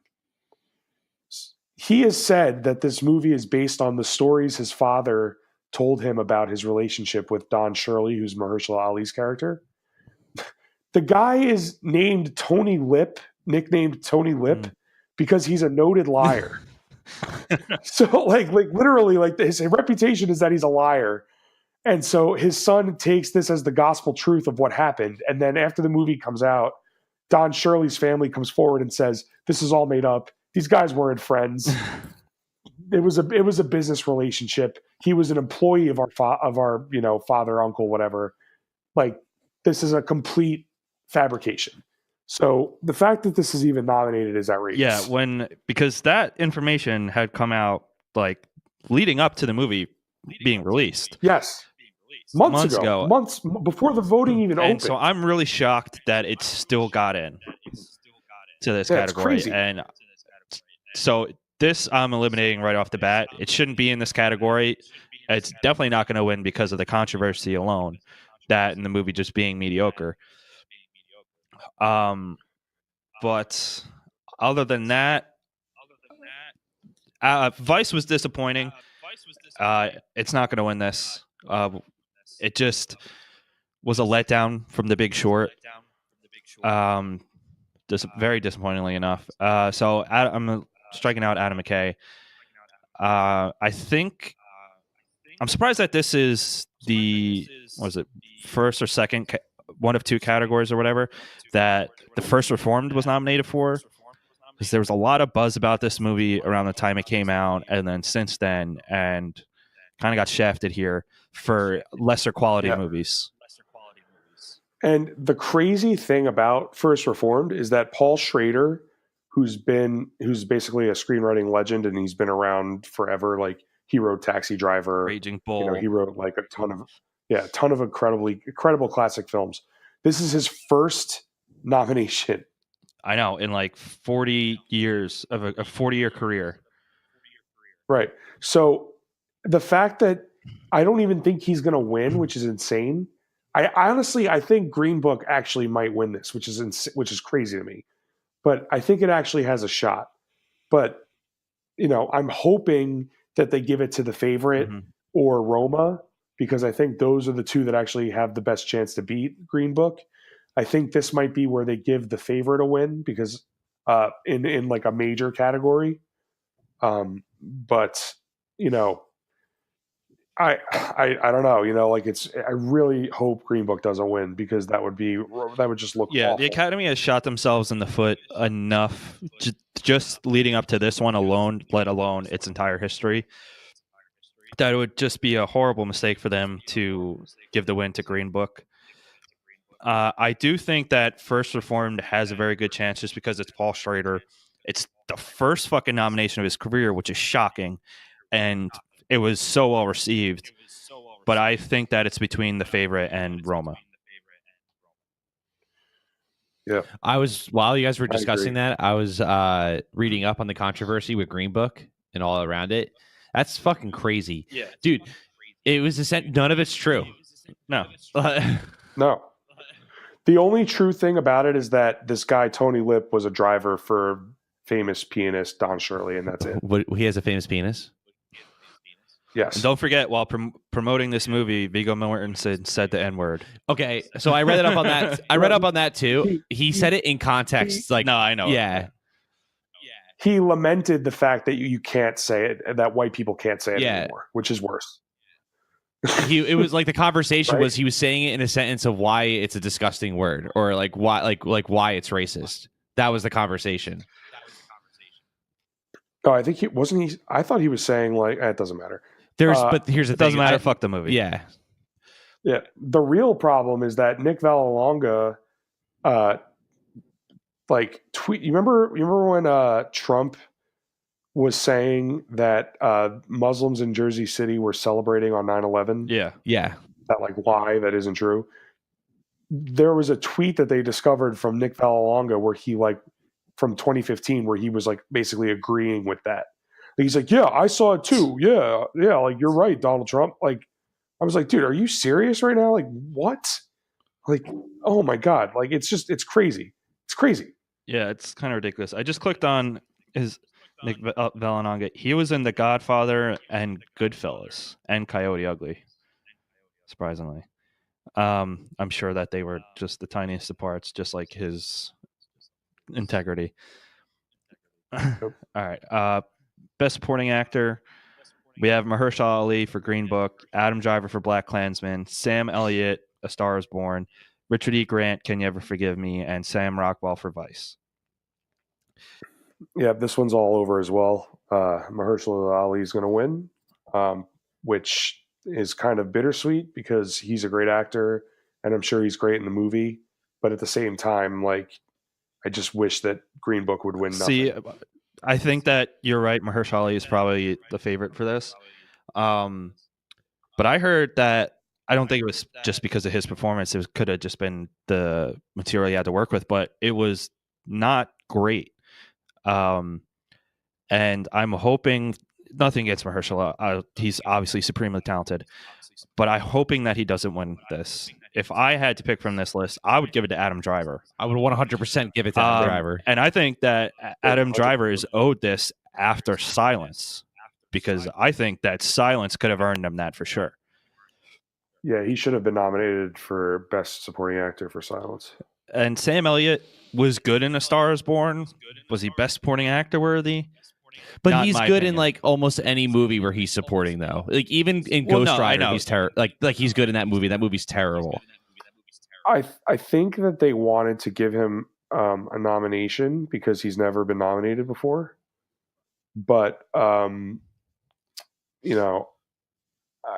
He has said that this movie is based on the stories his father told him about his relationship with Don Shirley, who's Mahershala Ali's character. The guy is named Tony Lip, nicknamed Tony Lip, because he's a noted liar. So like literally, like his reputation is that he's a liar. And so his son takes this as the gospel truth of what happened. And then after the movie comes out, Don Shirley's family comes forward and says, this is all made up. These guys weren't friends. It was a business relationship. He was an employee of our father, uncle, whatever. Like, this is a complete fabrication. So the fact that this is even nominated is outrageous. Yeah, because that information had come out like leading up to the movie being released. Yes. Months ago. Months before the voting even opened. And so I'm really shocked that it still got in to this category. It's crazy. And so this I'm eliminating right off the bat. It shouldn't be in this category. It's definitely not going to win because of the controversy alone, that and the movie just being mediocre. But other than that, Vice was disappointing. It's not going to win this. It just was a letdown from The Big Short. Very disappointingly enough. So I'm striking out Adam McKay. I think I'm surprised that this is first or second one of two categories or whatever that the First Reformed was nominated for, because there was a lot of buzz about this movie around the time it came out, and then since then, and kind of got shafted here for lesser quality movies. And the crazy thing about First Reformed is that Paul Schrader, who's basically a screenwriting legend and he's been around forever, like he wrote Taxi Driver, Raging Bull. He wrote like a ton of incredible classic films. This is his first nomination. I know, in like 40 years of a 40-year career. Right. So the fact that I don't even think he's going to win, which is insane. I think Green Book actually might win this, which is crazy to me. But I think it actually has a shot. But I'm hoping that they give it to The Favorite or Roma, because I think those are the two that actually have the best chance to beat Green Book. I think this might be where they give The Favorite a win because in like a major category. But I don't know. Like I really hope Green Book doesn't win because that would just look awful. The Academy has shot themselves in the foot enough just leading up to this one alone, let alone its entire history, that it would just be a horrible mistake for them to give the win to Green Book. I do think that First Reformed has a very good chance just because it's Paul Schrader. It's the first fucking nomination of his career, which is shocking. And it was so well received. but I think that it's between The Favorite and Roma. Yeah. While you guys were I agree. discussing that, I was reading up on the controversy with Green Book and all around it. That's fucking crazy. Yeah. Dude, it was none of it's true. No. No. The only true thing about it is that this guy, Tony Lip, was a driver for famous pianist Don Shirley, and that's it. He has a famous penis? Yes. And don't forget, while promoting this movie, Viggo Mortensen said the N-word. Okay, so I read up on that. I read up on that too. He said it in context, like No, I know. yeah, He lamented the fact that you can't say it, and that white people can't say it Yeah. anymore, which is worse. it was like the conversation Right. was he was saying it in a sentence of why it's a disgusting word or like why why it's racist. That was the conversation. Oh, I think he wasn't. He. I thought he was saying like it doesn't matter. But here's the It doesn't thing. matter. Fuck the movie. Yeah, Yeah. The real problem is that Nick Vallelonga, like tweet. You remember when Trump was saying that Muslims in Jersey City were celebrating on 9/11? Yeah. That like why that isn't true. There was a tweet that they discovered from Nick Vallelonga where he like from 2015 where he was like basically agreeing with that. He's like, yeah, I saw it too. Yeah, like you're right, Donald Trump. Like, I was like, dude, are you serious right now? Like, what? Like, oh my god, like it's crazy. It's crazy. Yeah, it's kind of ridiculous. I just clicked on his Nick Vallelonga. He was in The Godfather and Goodfellas and Coyote Ugly. Surprisingly, I'm sure that they were just the tiniest of parts, just like his integrity. All right. Best Supporting Actor. We have Mahershala Ali for Green Book, Adam Driver for Black Klansman, Sam Elliott, A Star Is Born, Richard E. Grant, Can You Ever Forgive Me, and Sam Rockwell for Vice. Yeah, this one's all over as well. Mahershala Ali is going to win, which is kind of bittersweet because he's a great actor and I'm sure he's great in the movie. But at the same time, like, I just wish that Green Book would win nothing. See, I think that you're right. Mahershala Ali is probably the favorite for this. But I heard that I don't think it was just because of his performance. It could have just been the material he had to work with, but it was not great. And I'm hoping nothing against Mahershala. He's obviously supremely talented, but I'm hoping that he doesn't win this. If I had to pick from this list, I would give it to Adam Driver. I would 100% give it to Adam Driver. And I think that Adam Driver is owed this after Silence, because I think that Silence could have earned him that for sure. Yeah, he should have been nominated for Best Supporting Actor for Silence. And Sam Elliott was good in A Star Is Born. Was he Best Supporting Actor worthy? But Not he's my good opinion. in like almost any movie where he's supporting though. Like even in Well, Ghost no, I Rider, know. he's terrible. Like he's good in that movie. That movie's terrible. I think that they wanted to give him a nomination because he's never been nominated before. But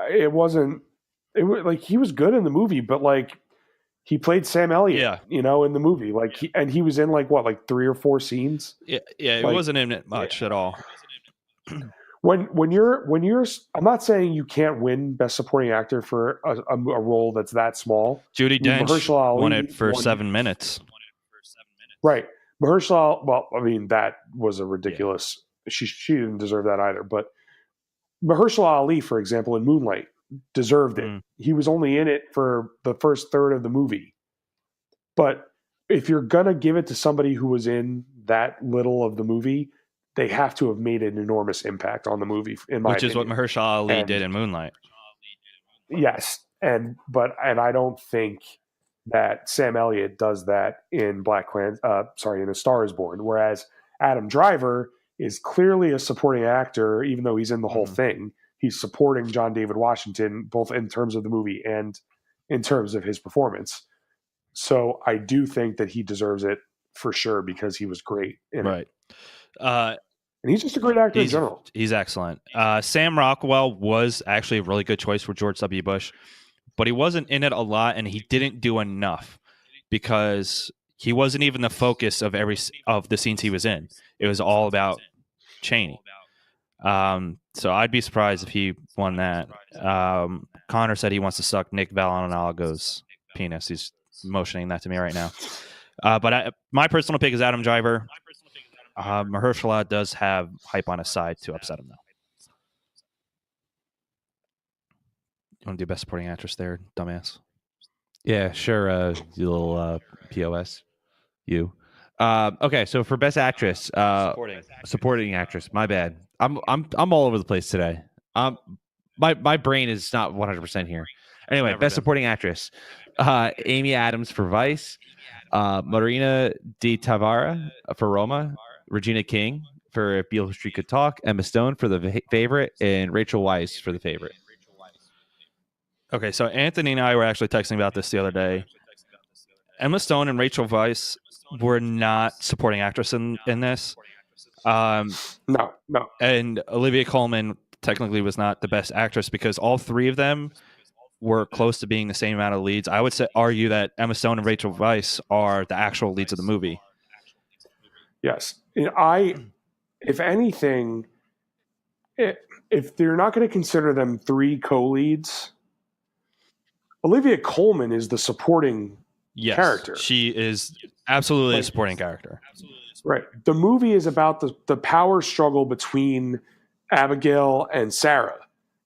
it wasn't. It was like he was good in the movie, but like he played Sam Elliott, Yeah. in the movie. Like he was in like 3 or 4 scenes. Yeah, it Like- wasn't in it much at all. When you're, I'm not saying you can't win Best Supporting Actor for a role that's that small. Judi Dench Mahershala Ali won it for won- 7 minutes. Right. Mahershala, well, I mean, that was a ridiculous. She didn't deserve that either. But Mahershala Ali, for example, in Moonlight, deserved it. Mm. He was only in it for the first third of the movie. But if you're going to give it to somebody who was in that little of the movie, they have to have made an enormous impact on the movie, in my Which is what opinion. Mahershala Ali And- did in Moonlight. Yes. And I don't think that Sam Elliott does that in in A Star Is Born, whereas Adam Driver is clearly a supporting actor, even though he's in the whole thing. He's supporting John David Washington, both in terms of the movie and in terms of his performance. So I do think that he deserves it for sure because he was great in it. Right. And he's just a great actor in general. He's excellent. Sam Rockwell was actually a really good choice for George W. Bush, but he wasn't in it a lot, and he didn't do enough because he wasn't even the focus of of the scenes he was in. It was all about Cheney. So I'd be surprised if he won that. Connor said he wants to suck Nick Valenalago's penis. He's motioning that to me right now. But my personal pick is Adam Driver. Mahershala does have hype on his side to upset him, though. You want to do best supporting actress there, dumbass? Yeah, sure. You little POS. You. Okay, so for best actress, supporting actress. My bad. I'm all over the place today. My brain is not 100% here. Anyway, Never best been. supporting actress. Amy Adams for Vice. Marina Di Tavara for Roma. Regina King for If Beale Street Could Talk. Emma Stone for The Favorite, and Rachel Weisz for The Favorite. Okay, so Anthony and I were actually texting about this the other day. Emma Stone and Rachel Weisz were not supporting actress in this. No. And Olivia Colman technically was not the best actress because all three of them were close to being the same amount of leads. I would argue that Emma Stone and Rachel Weisz are the actual leads of the movie. Yes. If anything, if they're not going to consider them three co-leads, Olivia Colman is the supporting character. She is absolutely a supporting character. Right. The movie is about the power struggle between Abigail and Sarah.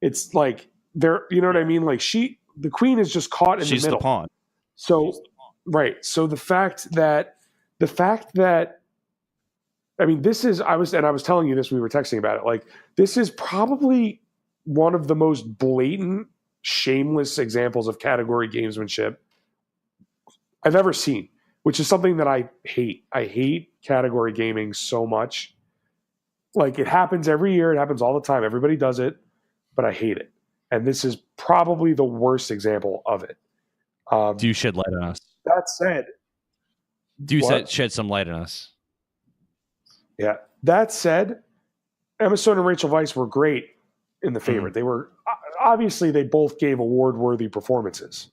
It's like you know what I mean? Like the queen is just caught in She's the middle. the pawn. So, right. So the fact that I mean, I was telling you this, we were texting about it. Like, this is probably one of the most blatant, shameless examples of category gamesmanship I've ever seen, which is something that I hate. I hate category gaming so much. Like, it happens every year. It happens all the time. Everybody does it, but I hate it. And this is probably the worst example of it. Do you shed light on us? That said, Shed some light on us? Yeah. That said, Emma Stone and Rachel Weisz were great in The Favorite. They were obviously they both gave award-worthy performances,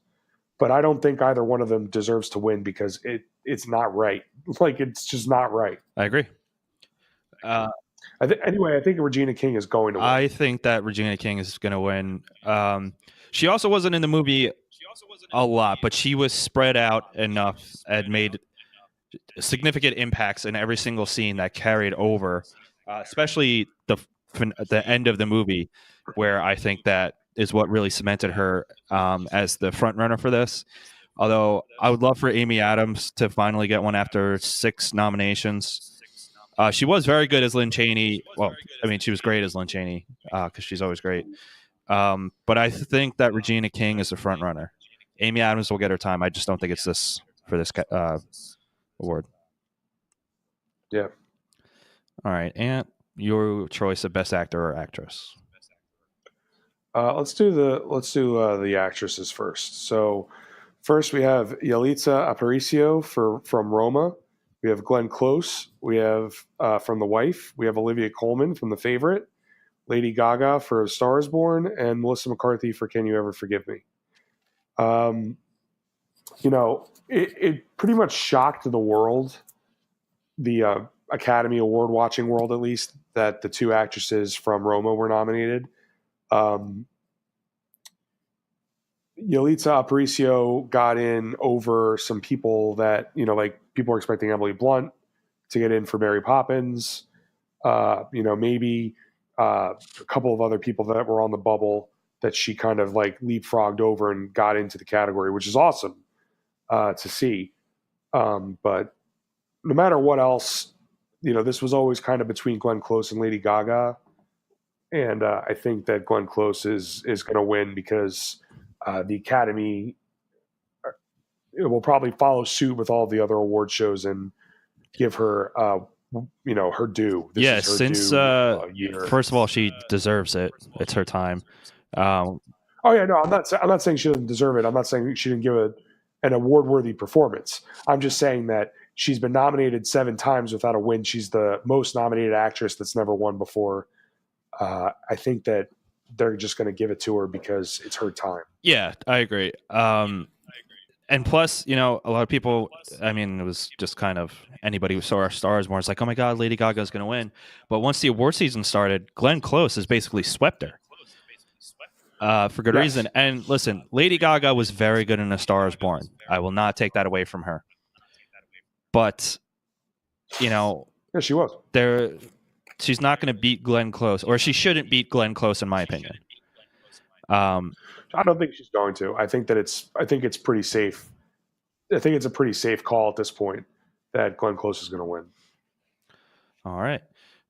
but I don't think either one of them deserves to win because it's not right. Like, it's just not right. I agree. Anyway, I think Regina King is going to win. I think that Regina King is going to win. She also wasn't in the movie a lot, but she was spread out enough and made significant impacts in every single scene that carried over, especially the end of the movie, where I think that is what really cemented her as the front runner for this. Although I would love for Amy Adams to finally get one after 6 nominations. She was very good as Lynn Chaney. Well, I mean, she was great as Lynn Chaney because she's always great. But I think that Regina King is the front runner. Amy Adams will get her time. I just don't think it's this for this award. Yeah. All right, Ant, your choice of best actor or actress. Let's do the actresses first. So first we have Yalitza Aparicio from Roma. We have Glenn Close. We have from The Wife. We have Olivia Colman from The Favorite. Lady Gaga for A Star Is Born, and Melissa McCarthy for Can You Ever Forgive Me? It pretty much shocked the world, the Academy Award watching world at least, that the 2 actresses from Roma were nominated. Yalitza Aparicio got in over some people that, like people were expecting Emily Blunt to get in for Mary Poppins. Maybe a couple of other people that were on the bubble that she kind of like leapfrogged over and got into the category, which is awesome to see. But no matter what else, this was always kind of between Glenn Close and Lady Gaga. And I think that Glenn Close is going to win because the Academy will probably follow suit with all the other award shows and give her, her due. Since first of all, she deserves it. It's her time. I'm not saying she doesn't deserve it. I'm not saying she didn't give an award-worthy performance. I'm just saying that she's been nominated 7 times without a win. She's the most nominated actress that's never won before. I think that they're just going to give it to her because it's her time. Yeah, I agree. And plus, a lot of people, I mean, it was just kind of anybody who saw our stars more. It's like, oh my God, Lady Gaga's going to win. But once the award season started, Glenn Close has basically swept her. for good Yes. reason. And listen, Lady Gaga was very good in A Star Is Born. I will not take that away from her. But, Yeah, she was. she's not going to beat Glenn Close, or she shouldn't beat Glenn Close, in my opinion. I don't think she's going to. I think it's pretty safe. I think it's a pretty safe call at this point that Glenn Close is going to win. All right.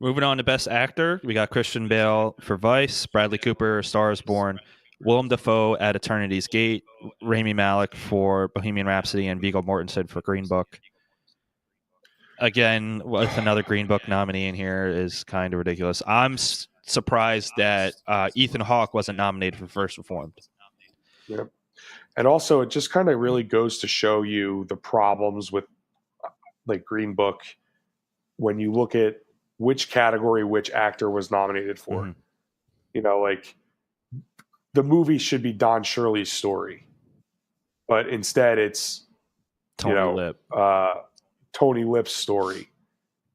Moving on to Best Actor, we got Christian Bale for Vice, Bradley Cooper, Star is Born, Willem Dafoe at Eternity's Gate, Rami Malek for Bohemian Rhapsody, and Viggo Mortensen for Green Book. Again, with another Green Book nominee in here is kind of ridiculous. I'm surprised that Ethan Hawke wasn't nominated for First Reformed. Yep. And also, it just kind of really goes to show you the problems with like Green Book when you look at which category which actor was nominated for. Mhm. You know, like the movie should be Don Shirley's story, but instead it's Tony Lip. Tony Lip's story.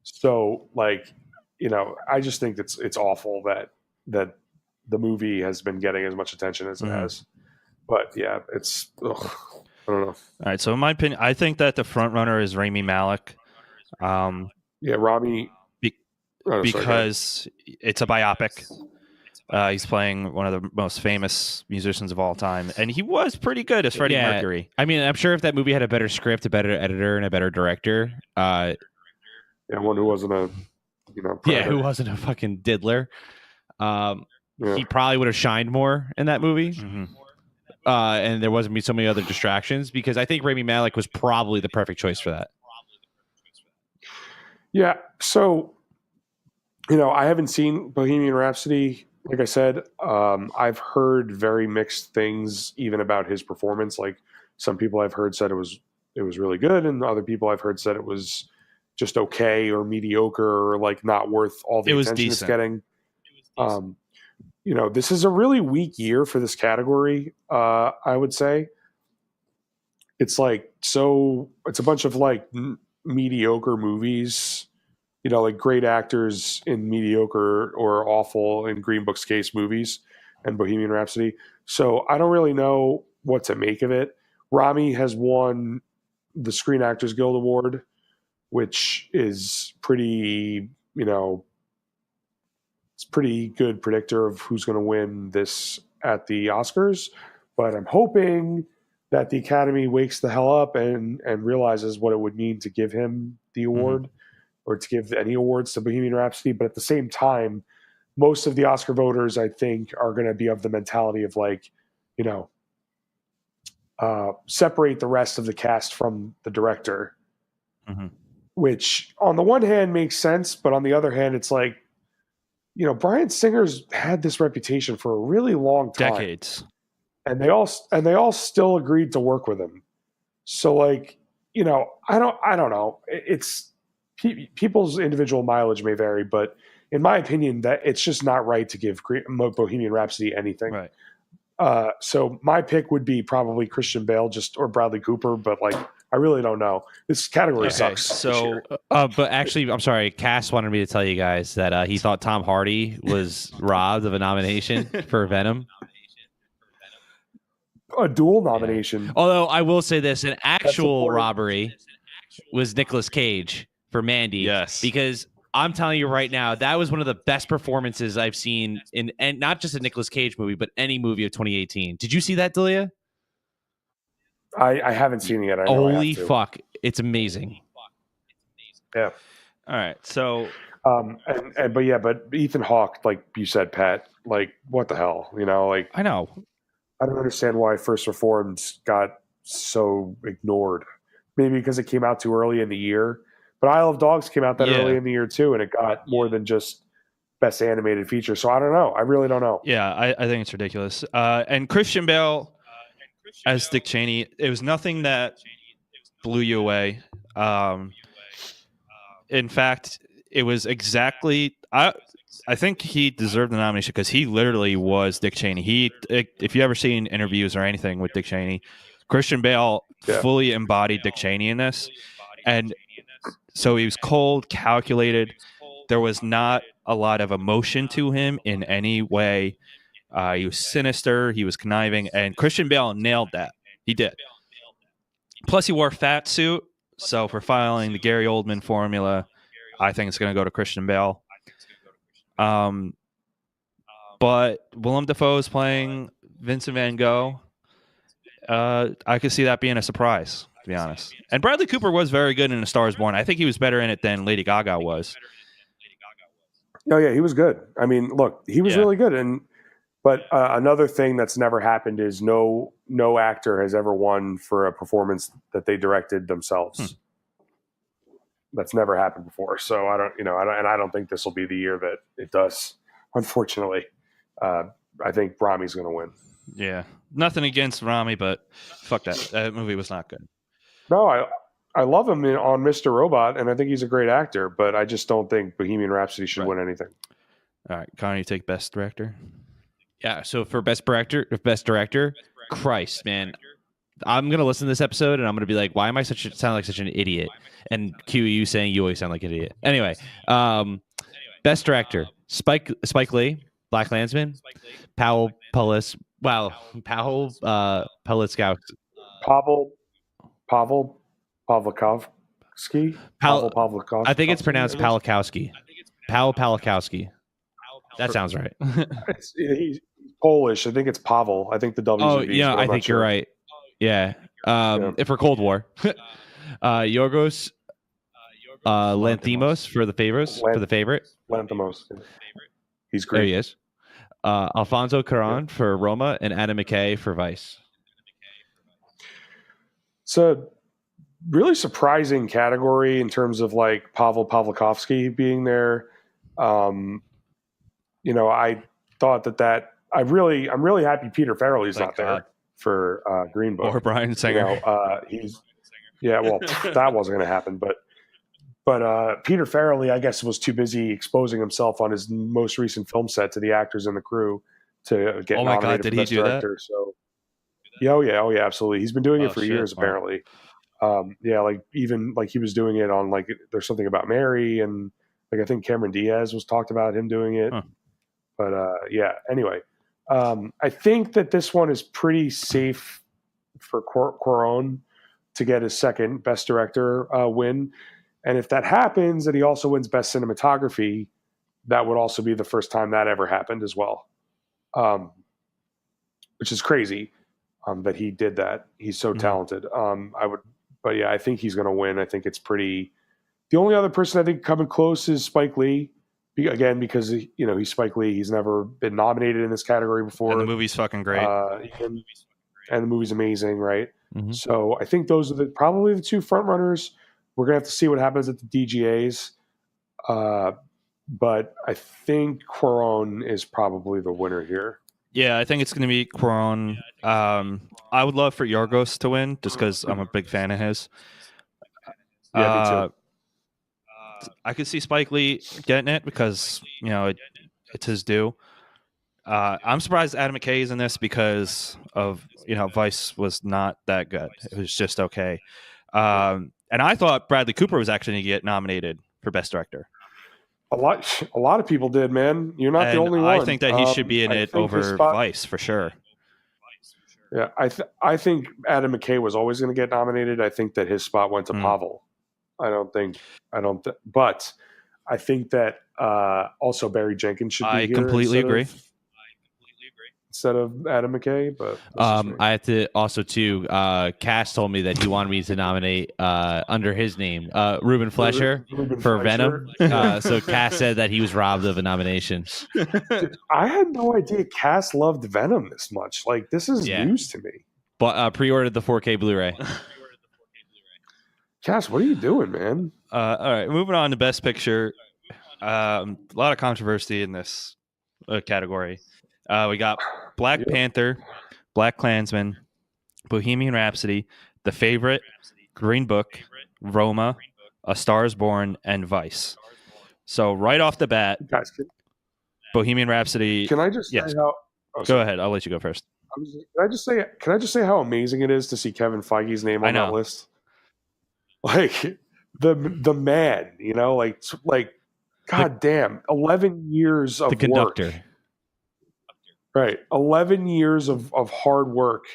So, like, you know, I just think it's awful that the movie has been getting as much attention as it has. But yeah, it's I don't know. All right, so in my opinion, I think that the front runner is Rami Malek. Yeah, Rami. Because it's a biopic. He's playing one of the most famous musicians of all time, and he was pretty good as Freddie Mercury. I mean, I'm sure if that movie had a better script, a better editor, and a better director, one who wasn't a, who wasn't a fucking diddler, he probably would have shined more in that movie. Mm-hmm. And there wasn't be so many other distractions, because I think Rami Malek was probably the perfect choice for that. Yeah, so I haven't seen Bohemian Rhapsody. Like I said, I've heard very mixed things even about his performance. Like some people I've heard said it was really good, and other people I've heard said it was just okay or mediocre or like not worth all the attention it's getting. This is a really weak year for this category. I would say it's it's a bunch of like mediocre movies. Like great actors in mediocre or awful, in Green Book's case, movies, and Bohemian Rhapsody. So I don't really know what to make of it. Rami has won the Screen Actors Guild Award, which is pretty, it's pretty good predictor of who's going to win this at the Oscars. But I'm hoping that the Academy wakes the hell up and realizes what it would mean to give him the award. Mm-hmm. Or to give any awards to Bohemian Rhapsody. But at the same time, most of the Oscar voters, I think, are going to be of the mentality of separate the rest of the cast from the director, which on the one hand makes sense, but on the other hand, it's like, Bryan Singer's had this reputation for a really long time. Decades. And they all still agreed to work with him. So I don't know. It's, people's individual mileage may vary, but in my opinion, that it's just not right to give Bohemian Rhapsody anything. Right. So my pick would be probably Christian Bale, or Bradley Cooper, but I really don't know. This category sucks. So, but actually, I'm sorry. Cass wanted me to tell you guys that he thought Tom Hardy was robbed of a nomination for Venom. A dual nomination. Yeah. Although I will say this, an actual robbery was Nicolas Cage for Mandy. Yes. Because I'm telling you right now, that was one of the best performances I've seen and not just a Nicolas Cage movie, but any movie of 2018. Did you see that, Delia? I haven't seen it yet. Holy fuck. It's amazing. Yeah. All right. So but Ethan Hawke, like you said, Pat, like what the hell? I know. I don't understand why First Reformed got so ignored. Maybe because it came out too early in the year. But Isle of Dogs came out that early in the year too, and it got more than just Best Animated Feature. So I don't know. I really don't know. Yeah, I think it's ridiculous. And Christian Bale as Dick Cheney, it was nothing that blew you away. In fact, it was exactly. I think he deserved the nomination because he literally was Dick Cheney. If you ever seen interviews or anything with Dick Cheney, Christian Bale fully embodied Dick Cheney in this, and so he was cold, calculated. There was not a lot of emotion to him in any way. He was sinister. He was conniving, and Christian Bale nailed that. He did. Plus, he wore a fat suit. So for following the Gary Oldman formula, I think it's going to go to Christian Bale. But Willem Dafoe is playing Vincent Van Gogh. I could see that being a surprise, to be honest. And Bradley Cooper was very good in A Star Is Born. I think he was better in it than Lady Gaga was. Oh yeah, he was good. I mean, look, he was Yeah. really good. But another thing that's never happened is no actor has ever won for a performance that they directed themselves. That's never happened before. So I don't think this will be the year that it does. Unfortunately, I think Rami's going to win. Yeah. Nothing against Rami, but fuck that. That movie was not good. No, I love him on Mr. Robot, and I think he's a great actor. But I just don't think Bohemian Rhapsody should win anything. All right, Connor, you take Best Director. Yeah, so for best director, Christ, man, I'm gonna listen to this episode and I'm gonna be like, why am I sound like such an idiot? And Q, you saying you always sound like an idiot. Anyway, best director, Spike Lee, Black Klansman, Powell Pawlikowski. Pavel Pawlikowski. Pawlikowski. I think it's pronounced Pawlikowski. Powell Pawlikowski. That sounds right. He's Polish. I think it's Pavel. I think the W. Oh, yeah, I think you're right. Yeah. If for Cold War, Yorgos Lanthimos for the favorite. Lanthimos. He's great. There he is. Alfonso Cuarón for Roma and Adam McKay for Vice. It's a really surprising category in terms of like Pavel Pawlikowski being there. I thought that I'm really happy Peter Farrelly's not there for Green Book Or Bryan Singer. That wasn't going to happen. But Peter Farrelly, I guess, was too busy exposing himself on his most recent film set to the actors and the crew to get Oh my nominated God, for did he Best do that? Director. So, yeah, absolutely. He's been doing it for years, wow. apparently. He was doing it on like There's Something About Mary, and like I think Cameron Diaz was talked about him doing it. Huh. But anyway, I think that this one is pretty safe for Cuarón to get his second Best Director win. And if that happens, and he also wins Best Cinematography, that would also be the first time that ever happened as well, which is crazy that he did that. He's so talented. I think he's going to win. I think it's pretty. The only other person I think coming close is Spike Lee. Again, because he's Spike Lee. He's never been nominated in this category before. And the movie's fucking great. And the movie's amazing, right? Mm-hmm. So I think those are probably the two front runners. We're gonna have to see what happens at the DGAs, but I think Cuarón is probably the winner here. Yeah, I think it's going to be Cuarón. I would love for Yorgos to win, just because I'm a big fan of his. Yeah, me too. I could see Spike Lee getting it because it's his due. I'm surprised Adam McKay is in this because of Vice was not that good. It was just okay. And I thought Bradley Cooper was actually going to get nominated for Best Director. A lot of people did, man. You're not the only one. I think that he should be in it over Vice for sure. Yeah, I think Adam McKay was always going to get nominated. I think that his spot went to Pavel. But I think that also Barry Jenkins should be here. I completely agree. Instead of Adam McKay, but I had to also too. Cass told me that he wanted me to nominate under his name, Ruben Fleischer for Venom. So Cass said that he was robbed of a nomination. Dude, I had no idea Cass loved Venom this much. Like this is news to me. But pre-ordered the 4K Blu-ray. Cass, what are you doing, man? All right, moving on to Best Picture. A lot of controversy in this category. We got Black Panther, Black Klansman, Bohemian Rhapsody, The Favorite, Green Book, Roma, A Star Is Born, and Vice. So right off the bat, Guys, Bohemian Rhapsody. Can I just say how? Go ahead. I'll let you go first. Can I just say how amazing it is to see Kevin Feige's name on that list? Like the man, God damn, 11 years of the conductor. work. Right. 11 years of hard work,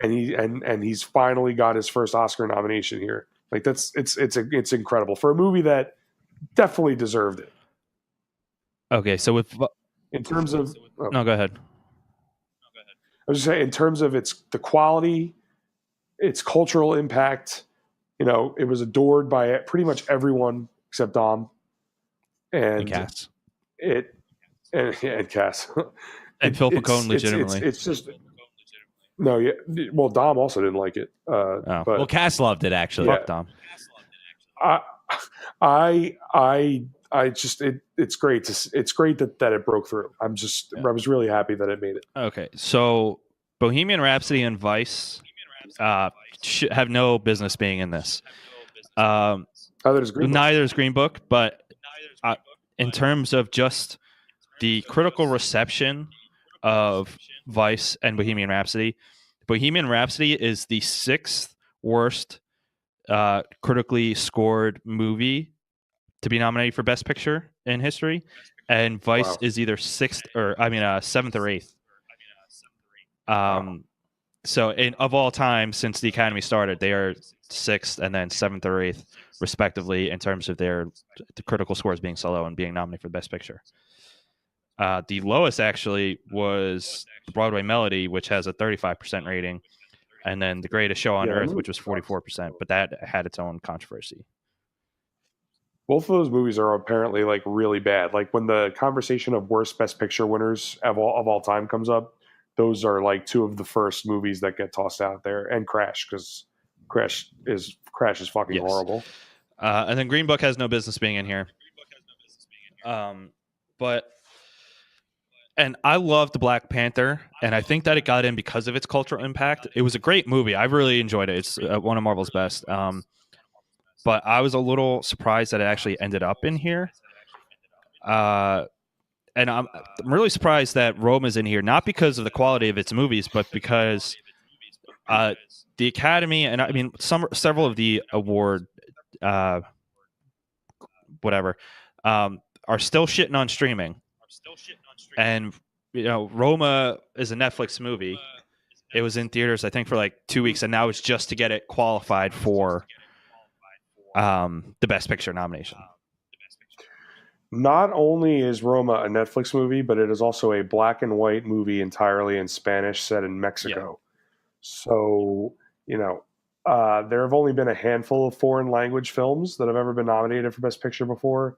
and he's finally got his first Oscar nomination here. Like it's incredible for a movie that definitely deserved it. Okay, so with In terms of no, go ahead. I was just saying, in terms of the quality, its cultural impact, it was adored by pretty much everyone except Dom And Cass. And Cass And Phil Pacone legitimately. It's just no, yeah. Well, Dom also didn't like it. But Well, Cass loved it actually. Fuck Dom. I just it's great that it broke through. I was really happy that it made it. Okay, so Bohemian Rhapsody and Vice have no business being in this. Neither is Green Book. Neither is Green Book, but in terms of just the critical reception of Vice and Bohemian Rhapsody is the 6th worst critically scored movie to be nominated for Best Picture in history, and Vice is either 7th or 8th. So of all time since the Academy started, they are 6th and then 7th or 8th, respectively, in terms of the critical scores being so low and being nominated for Best Picture. The lowest actually was the Broadway Melody, which has a 35% rating, and then The Greatest Show on Earth, which was 44%, but that had its own controversy. Both of those movies are apparently like really bad. Like when the conversation of worst Best Picture winners of all time comes up, those are like two of the first movies that get tossed out there, and Crash, because Crash is fucking horrible. And then Green Book has no business being in here. And I loved Black Panther, and I think that it got in because of its cultural impact. It was a great movie. I really enjoyed it. It's one of Marvel's best. But I was a little surprised that it actually ended up in here. And I'm really surprised that Roma's in here, not because of the quality of its movies, but because the Academy, and I mean several of the award are still shitting on streaming. And Roma is a Netflix movie. It was in theaters, I think, for like 2 weeks, and now it's just to get it qualified for the Best Picture nomination. Not only is Roma a Netflix movie, but it is also a black and white movie entirely in Spanish set in Mexico. Yeah. So, there have only been a handful of foreign language films that have ever been nominated for Best Picture before.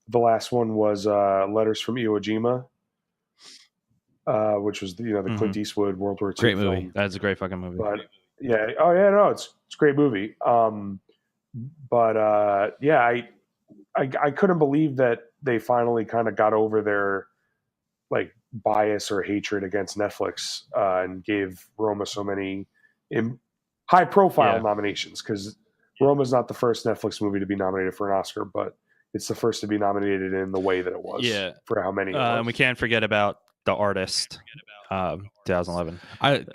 The last one was Letters from Iwo Jima, which was the Clint Eastwood World War II great movie. film. That's a great fucking movie. But yeah, it's a great movie. I couldn't believe that they finally kind of got over their like bias or hatred against Netflix and gave Roma so many high-profile nominations, because Roma's not the first Netflix movie to be nominated for an Oscar, but it's the first to be nominated in the way that it was. Yeah. For how many? And we can't forget about The Artist, 2011.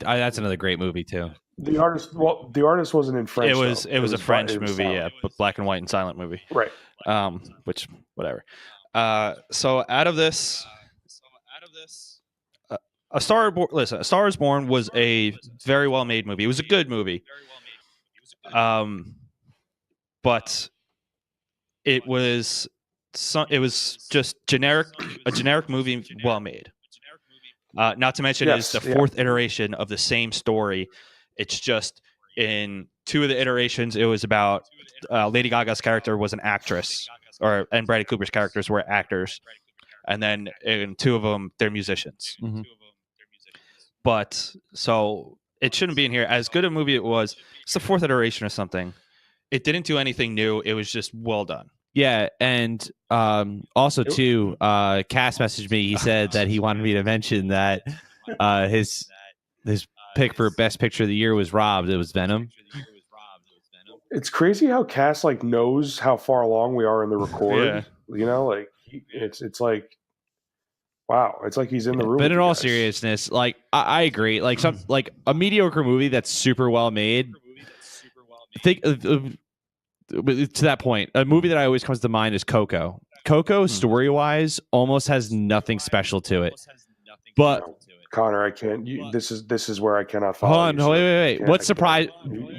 That's another great movie too. The Artist wasn't in French. It was a French movie, but black and white and silent movie. Right. Which whatever. So out of this, A Star Is Born was a very well made movie. It was a good movie. But it was just a generic movie, well made. Not to mention, it's the fourth iteration of the same story. It's just in two of the iterations, it was about Lady Gaga's character was an actress, and Bradley Cooper's characters were actors, and then in two of them, they're musicians. Mm-hmm. But so it shouldn't be in here. As good a movie it was, it's the fourth iteration or something. It didn't do anything new. It was just well done. Yeah, and also too, Cass messaged me. He said that he wanted me to mention that his pick for Best Picture of the Year was robbed. It was Venom. It's crazy how Cass knows how far along we are in the record. Yeah. It's like, wow, it's like he's in the room. But in all seriousness, I agree. Some a mediocre movie that's super well made. Think to that point, a movie that always comes to mind is Coco. Coco, story-wise, almost has nothing special to it. But Connor, I can't. This is where I cannot Hold follow on, you. wait. What surprise?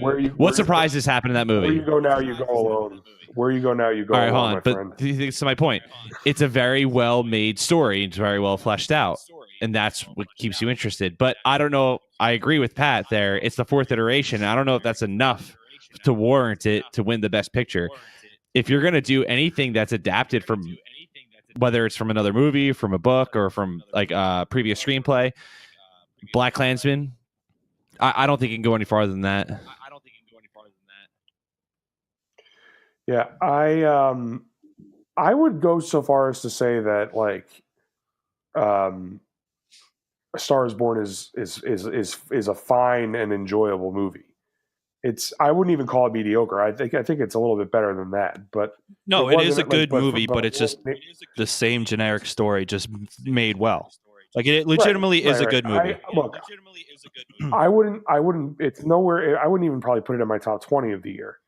What Where surprises happened in that Where movie? you go now, you go alone. Where you go now, you go All right, hold alone, on. my But friend. this is my point. It's a very well made story. It's very well fleshed out, and that's what keeps you interested. But I don't know. I agree with Pat there. It's the fourth iteration. I don't know if that's enough to warrant it to win the best picture. If you're going to do anything that's adapted from, whether it's from another movie, from a book, or from like a previous screenplay, Black Klansman, I don't think it can go any farther than that. Yeah, I would go so far as to say that like A Star Is Born is a fine and enjoyable movie. I wouldn't even call it mediocre. I think it's a little bit better than that. But No, it is a wasn't, good but- movie, but it's just the same generic story, just made well. Like it legitimately is a good movie. I wouldn't. It's nowhere. I wouldn't even probably put it in my top 20 of the year.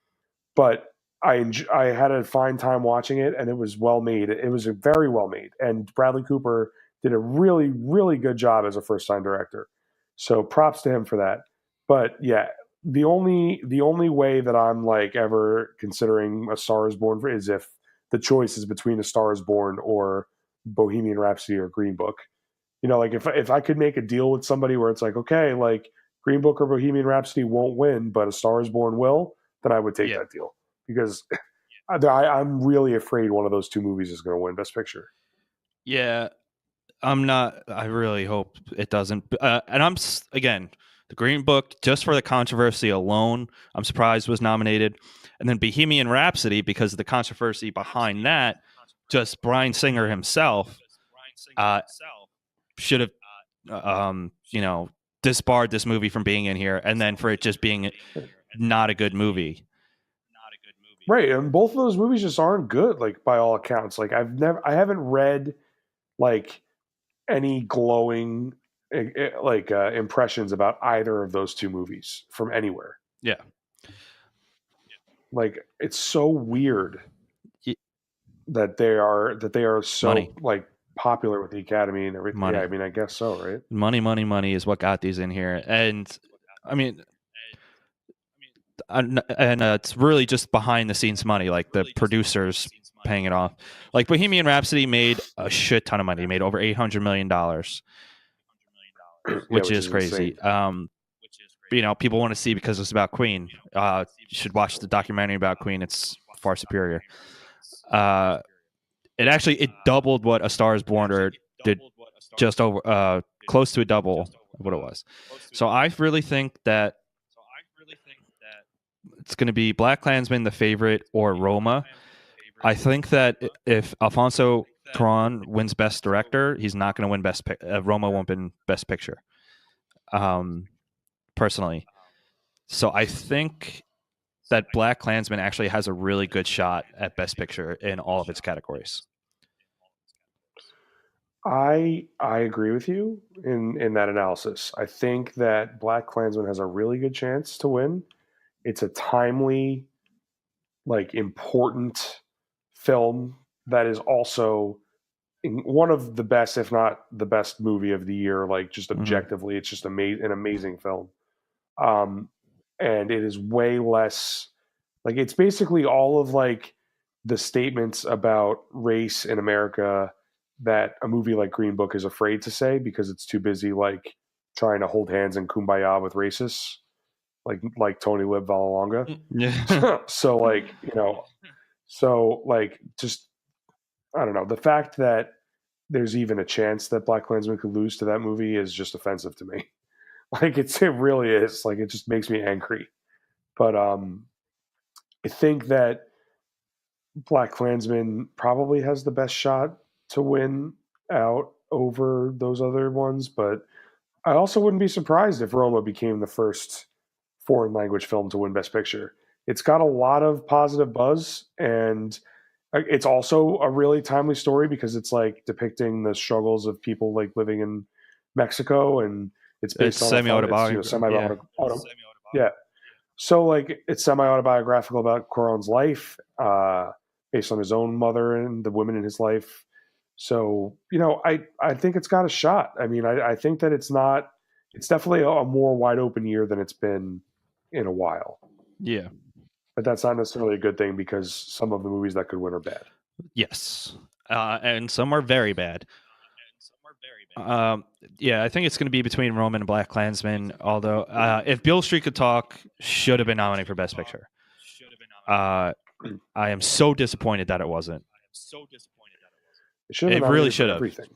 But I had a fine time watching it, and it was well made. It was very well made, and Bradley Cooper did a really, really good job as a first time director. So props to him for that. But yeah, the only way that I'm like ever considering A Star Is Born is if the choice is between A Star Is Born or Bohemian Rhapsody or Green Book. You know, like if I could make a deal with somebody where it's like, okay, like Green Book or Bohemian Rhapsody won't win, but A Star Is Born will, then I would take that deal because I'm really afraid one of those two movies is going to win Best Picture. Yeah, I'm not. I really hope it doesn't. And again, the Green Book, just for the controversy alone, I'm surprised was nominated. And then Bohemian Rhapsody, because of the controversy behind that, just Bryan Singer himself should have, disbarred this movie from being in here, and then for it just being not a good movie. Right, and both of those movies just aren't good, like by all accounts. Like I haven't read like any glowing impressions about either of those two movies from anywhere. Yeah. Like it's so weird Ye- that they are so Money. like popular with the Academy and everything. Money. Yeah, I mean, I guess so, right? Money is what got these in here. And I mean, it's really just behind the scenes money, like the producers paying it off. Like Bohemian Rhapsody made a shit ton of money. It made over $800 million, which is crazy. But, people want to see because it's about Queen. You should watch the documentary about Queen. It's far superior. It doubled what A Star Is Born, or did just over close to a double of what it was. So I really think that it's going to be Black Klansman, The Favorite, or Roma. I think that if Alfonso Cuarón wins Best Director, he's not going to win Roma won't win Best Picture. Personally, so I think that Black Klansman actually has a really good shot at Best Picture in all of its categories. I agree with you in that analysis. I think that Black Klansman has a really good chance to win. It's a timely, like important film that is also one of the best, if not the best movie of the year. Like just objectively, it's just an amazing film. And it is way less like it's basically all of like the statements about race in America that a movie like Green Book is afraid to say because it's too busy like trying to hold hands and kumbaya with racists like Tony Lib Valalonga. Yeah. So just I don't know, the fact that there's even a chance that Black Klansman could lose to that movie is just offensive to me. Like it really is. Like it just makes me angry. But I think that Black Klansman probably has the best shot to win out over those other ones. But I also wouldn't be surprised if Roma became the first foreign language film to win Best Picture. It's got a lot of positive buzz, and it's also a really timely story because it's like depicting the struggles of people like living in Mexico, and it's based on semi-autobiographical. Yeah. So like it's semi-autobiographical about Cuarón's life, based on his own mother and the women in his life. So, I think it's got a shot. I mean, I think that it's definitely a more wide open year than it's been in a while. Yeah. But that's not necessarily a good thing because some of the movies that could win are bad. Yes. And some are very bad. Yeah, I think it's going to be between Roman and Black Klansman. Although, if Beale Street Could Talk should have been nominated for Best Picture, I am so disappointed that it wasn't. It Really should have. Everything.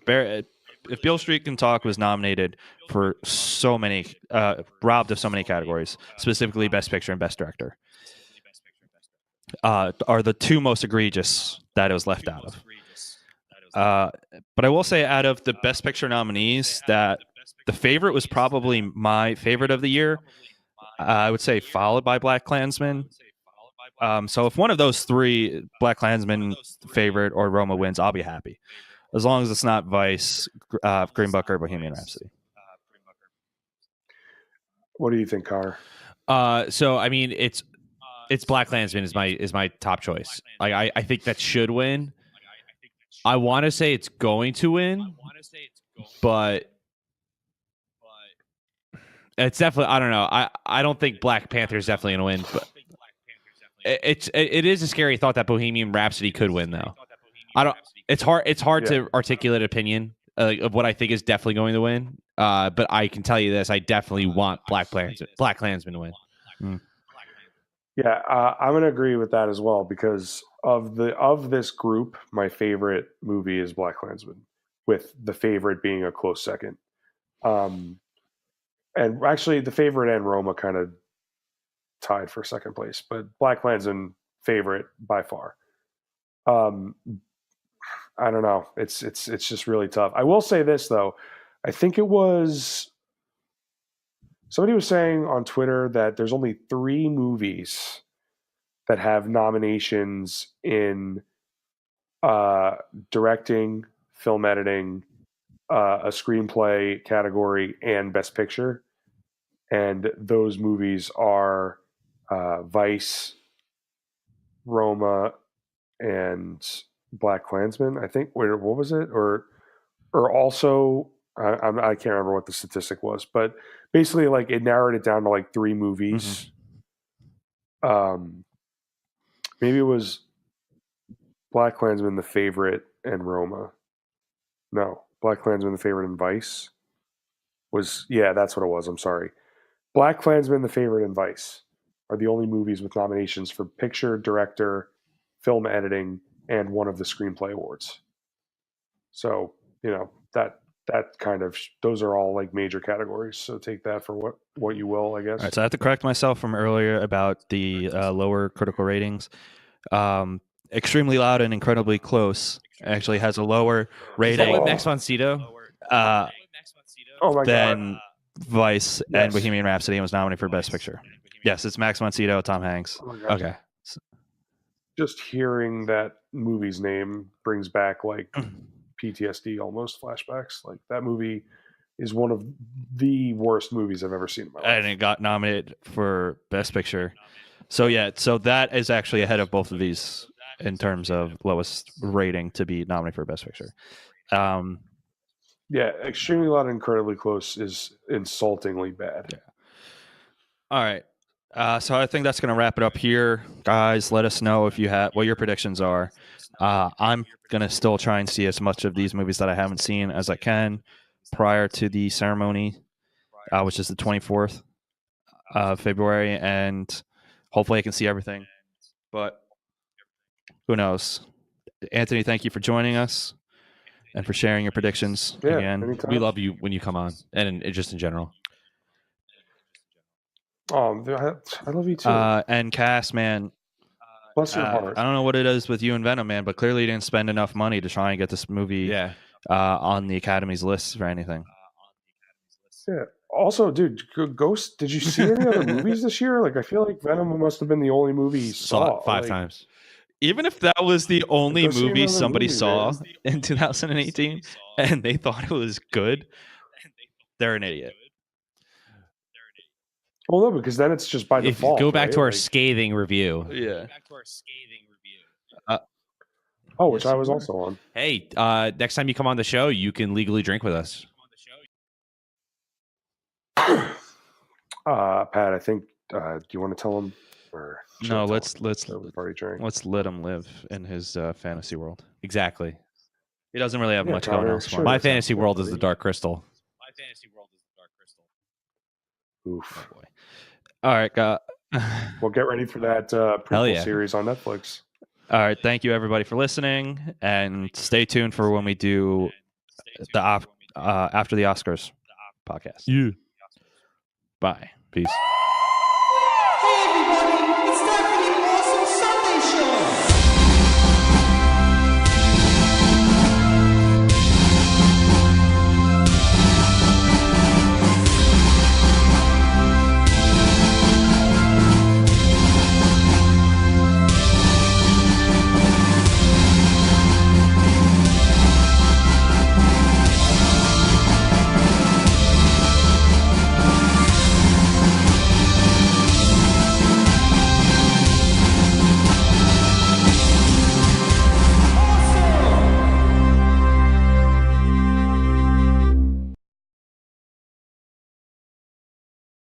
If Beale Street Can Talk was nominated for so many, robbed of so many categories, specifically Best Picture and Best Director, are the two most egregious that it was left out of. But I will say, out of the Best Picture nominees, that the favorite was probably my favorite of the year. I would say followed by Black Klansman. So if one of those three, Black Klansman favorite or Roma, wins, I'll be happy, as long as it's not Vice, Green Book, or Bohemian Rhapsody. What do you think, Car? So I mean, it's Black Klansman is my top choice. Like I think that should win. I want to say it's going to win, but it's definitely, I don't know. I don't think Black Panther is definitely going to win, but it is a scary thought that Bohemian Rhapsody could win, though. It's hard to articulate opinion of what I think is definitely going to win. But I can tell you this: I definitely want Black Klansman to win. Yeah, I'm going to agree with that as well, because of this group, my favorite movie is Black Klansman, with the favorite being a close second. And actually, the favorite and Roma kind of tied for second place, but Black Klansman favorite by far. I don't know. It's just really tough. I will say this though. I think it was somebody was saying on Twitter that there's only 3 movies that have nominations in directing, film editing, a screenplay category, and Best Picture. And those movies are Vice, Roma, and Black Klansman. I think. What was it? Or also, I can't remember what the statistic was, but basically, like, it narrowed it down to like 3 movies. Mm-hmm. Maybe it was Black Klansman the favorite and Roma. No, Black Klansman the favorite and Vice was. Yeah, that's what it was. I'm sorry. Black Klansman the favorite and Vice are the only movies with nominations for picture, director, film editing, and one of the screenplay awards. So, that kind of, those are all like major categories. So take that for what you will, I guess. All right, so I have to correct myself from earlier about the lower critical ratings. Extremely Loud and Incredibly Close actually has a lower rating. Is that with Max von Sydow? Oh my than God. Vice Yes. and Bohemian Rhapsody, and was nominated for Best Picture. Yes, it's Max von Sydow, Tom Hanks. Oh my God. Okay. Just hearing that movie's name brings back like PTSD, almost flashbacks. Like, that movie is one of the worst movies I've ever seen in my life. And it got nominated for Best Picture. So that is actually ahead of both of these in terms of lowest rating to be nominated for Best Picture. Yeah, Extremely Loud and Incredibly Close is insultingly bad. Yeah. All right. So I think that's going to wrap it up here. Guys, let us know if you have what your predictions are. I'm going to still try and see as much of these movies that I haven't seen as I can prior to the ceremony, which is the 24th of February, and hopefully I can see everything. But who knows? Anthony, thank you for joining us and for sharing your predictions again. Anytime. We love you when you come on, and just in general. Oh, I love you too. And Cass, man, Bless your heart. I don't know what it is with you and Venom, man, but clearly you didn't spend enough money to try and get this movie on the Academy's list or anything. Yeah. Also, dude, Ghost, did you see any other movies this year? Like, I feel like Venom must have been the only movie you saw. 5 like, times. Even if that was the only Go see movie another somebody movie, saw man. in 2018 and they thought it was good, they're an idiot. Well, no, because then it's just by If default. go back right? to our Like, scathing review. Yeah. Oh, which Yes, I you was were. also on. Hey, next time you come on the show, you can legally drink with us. Pat, I think. Do you want to tell him, or should I No, tell let's him? let's We've already drank. let's let him live in his fantasy world. Exactly. He doesn't really have Yeah, much going Connor, on. sure. My Yes, fantasy world is absolutely. the Dark Crystal. Oof. Boy. All right, Well, get ready for that Hell prequel yeah. series on Netflix. all right. Thank you everybody for listening, and stay tuned for when we do the after the Oscars podcast. Yeah. Bye. Peace.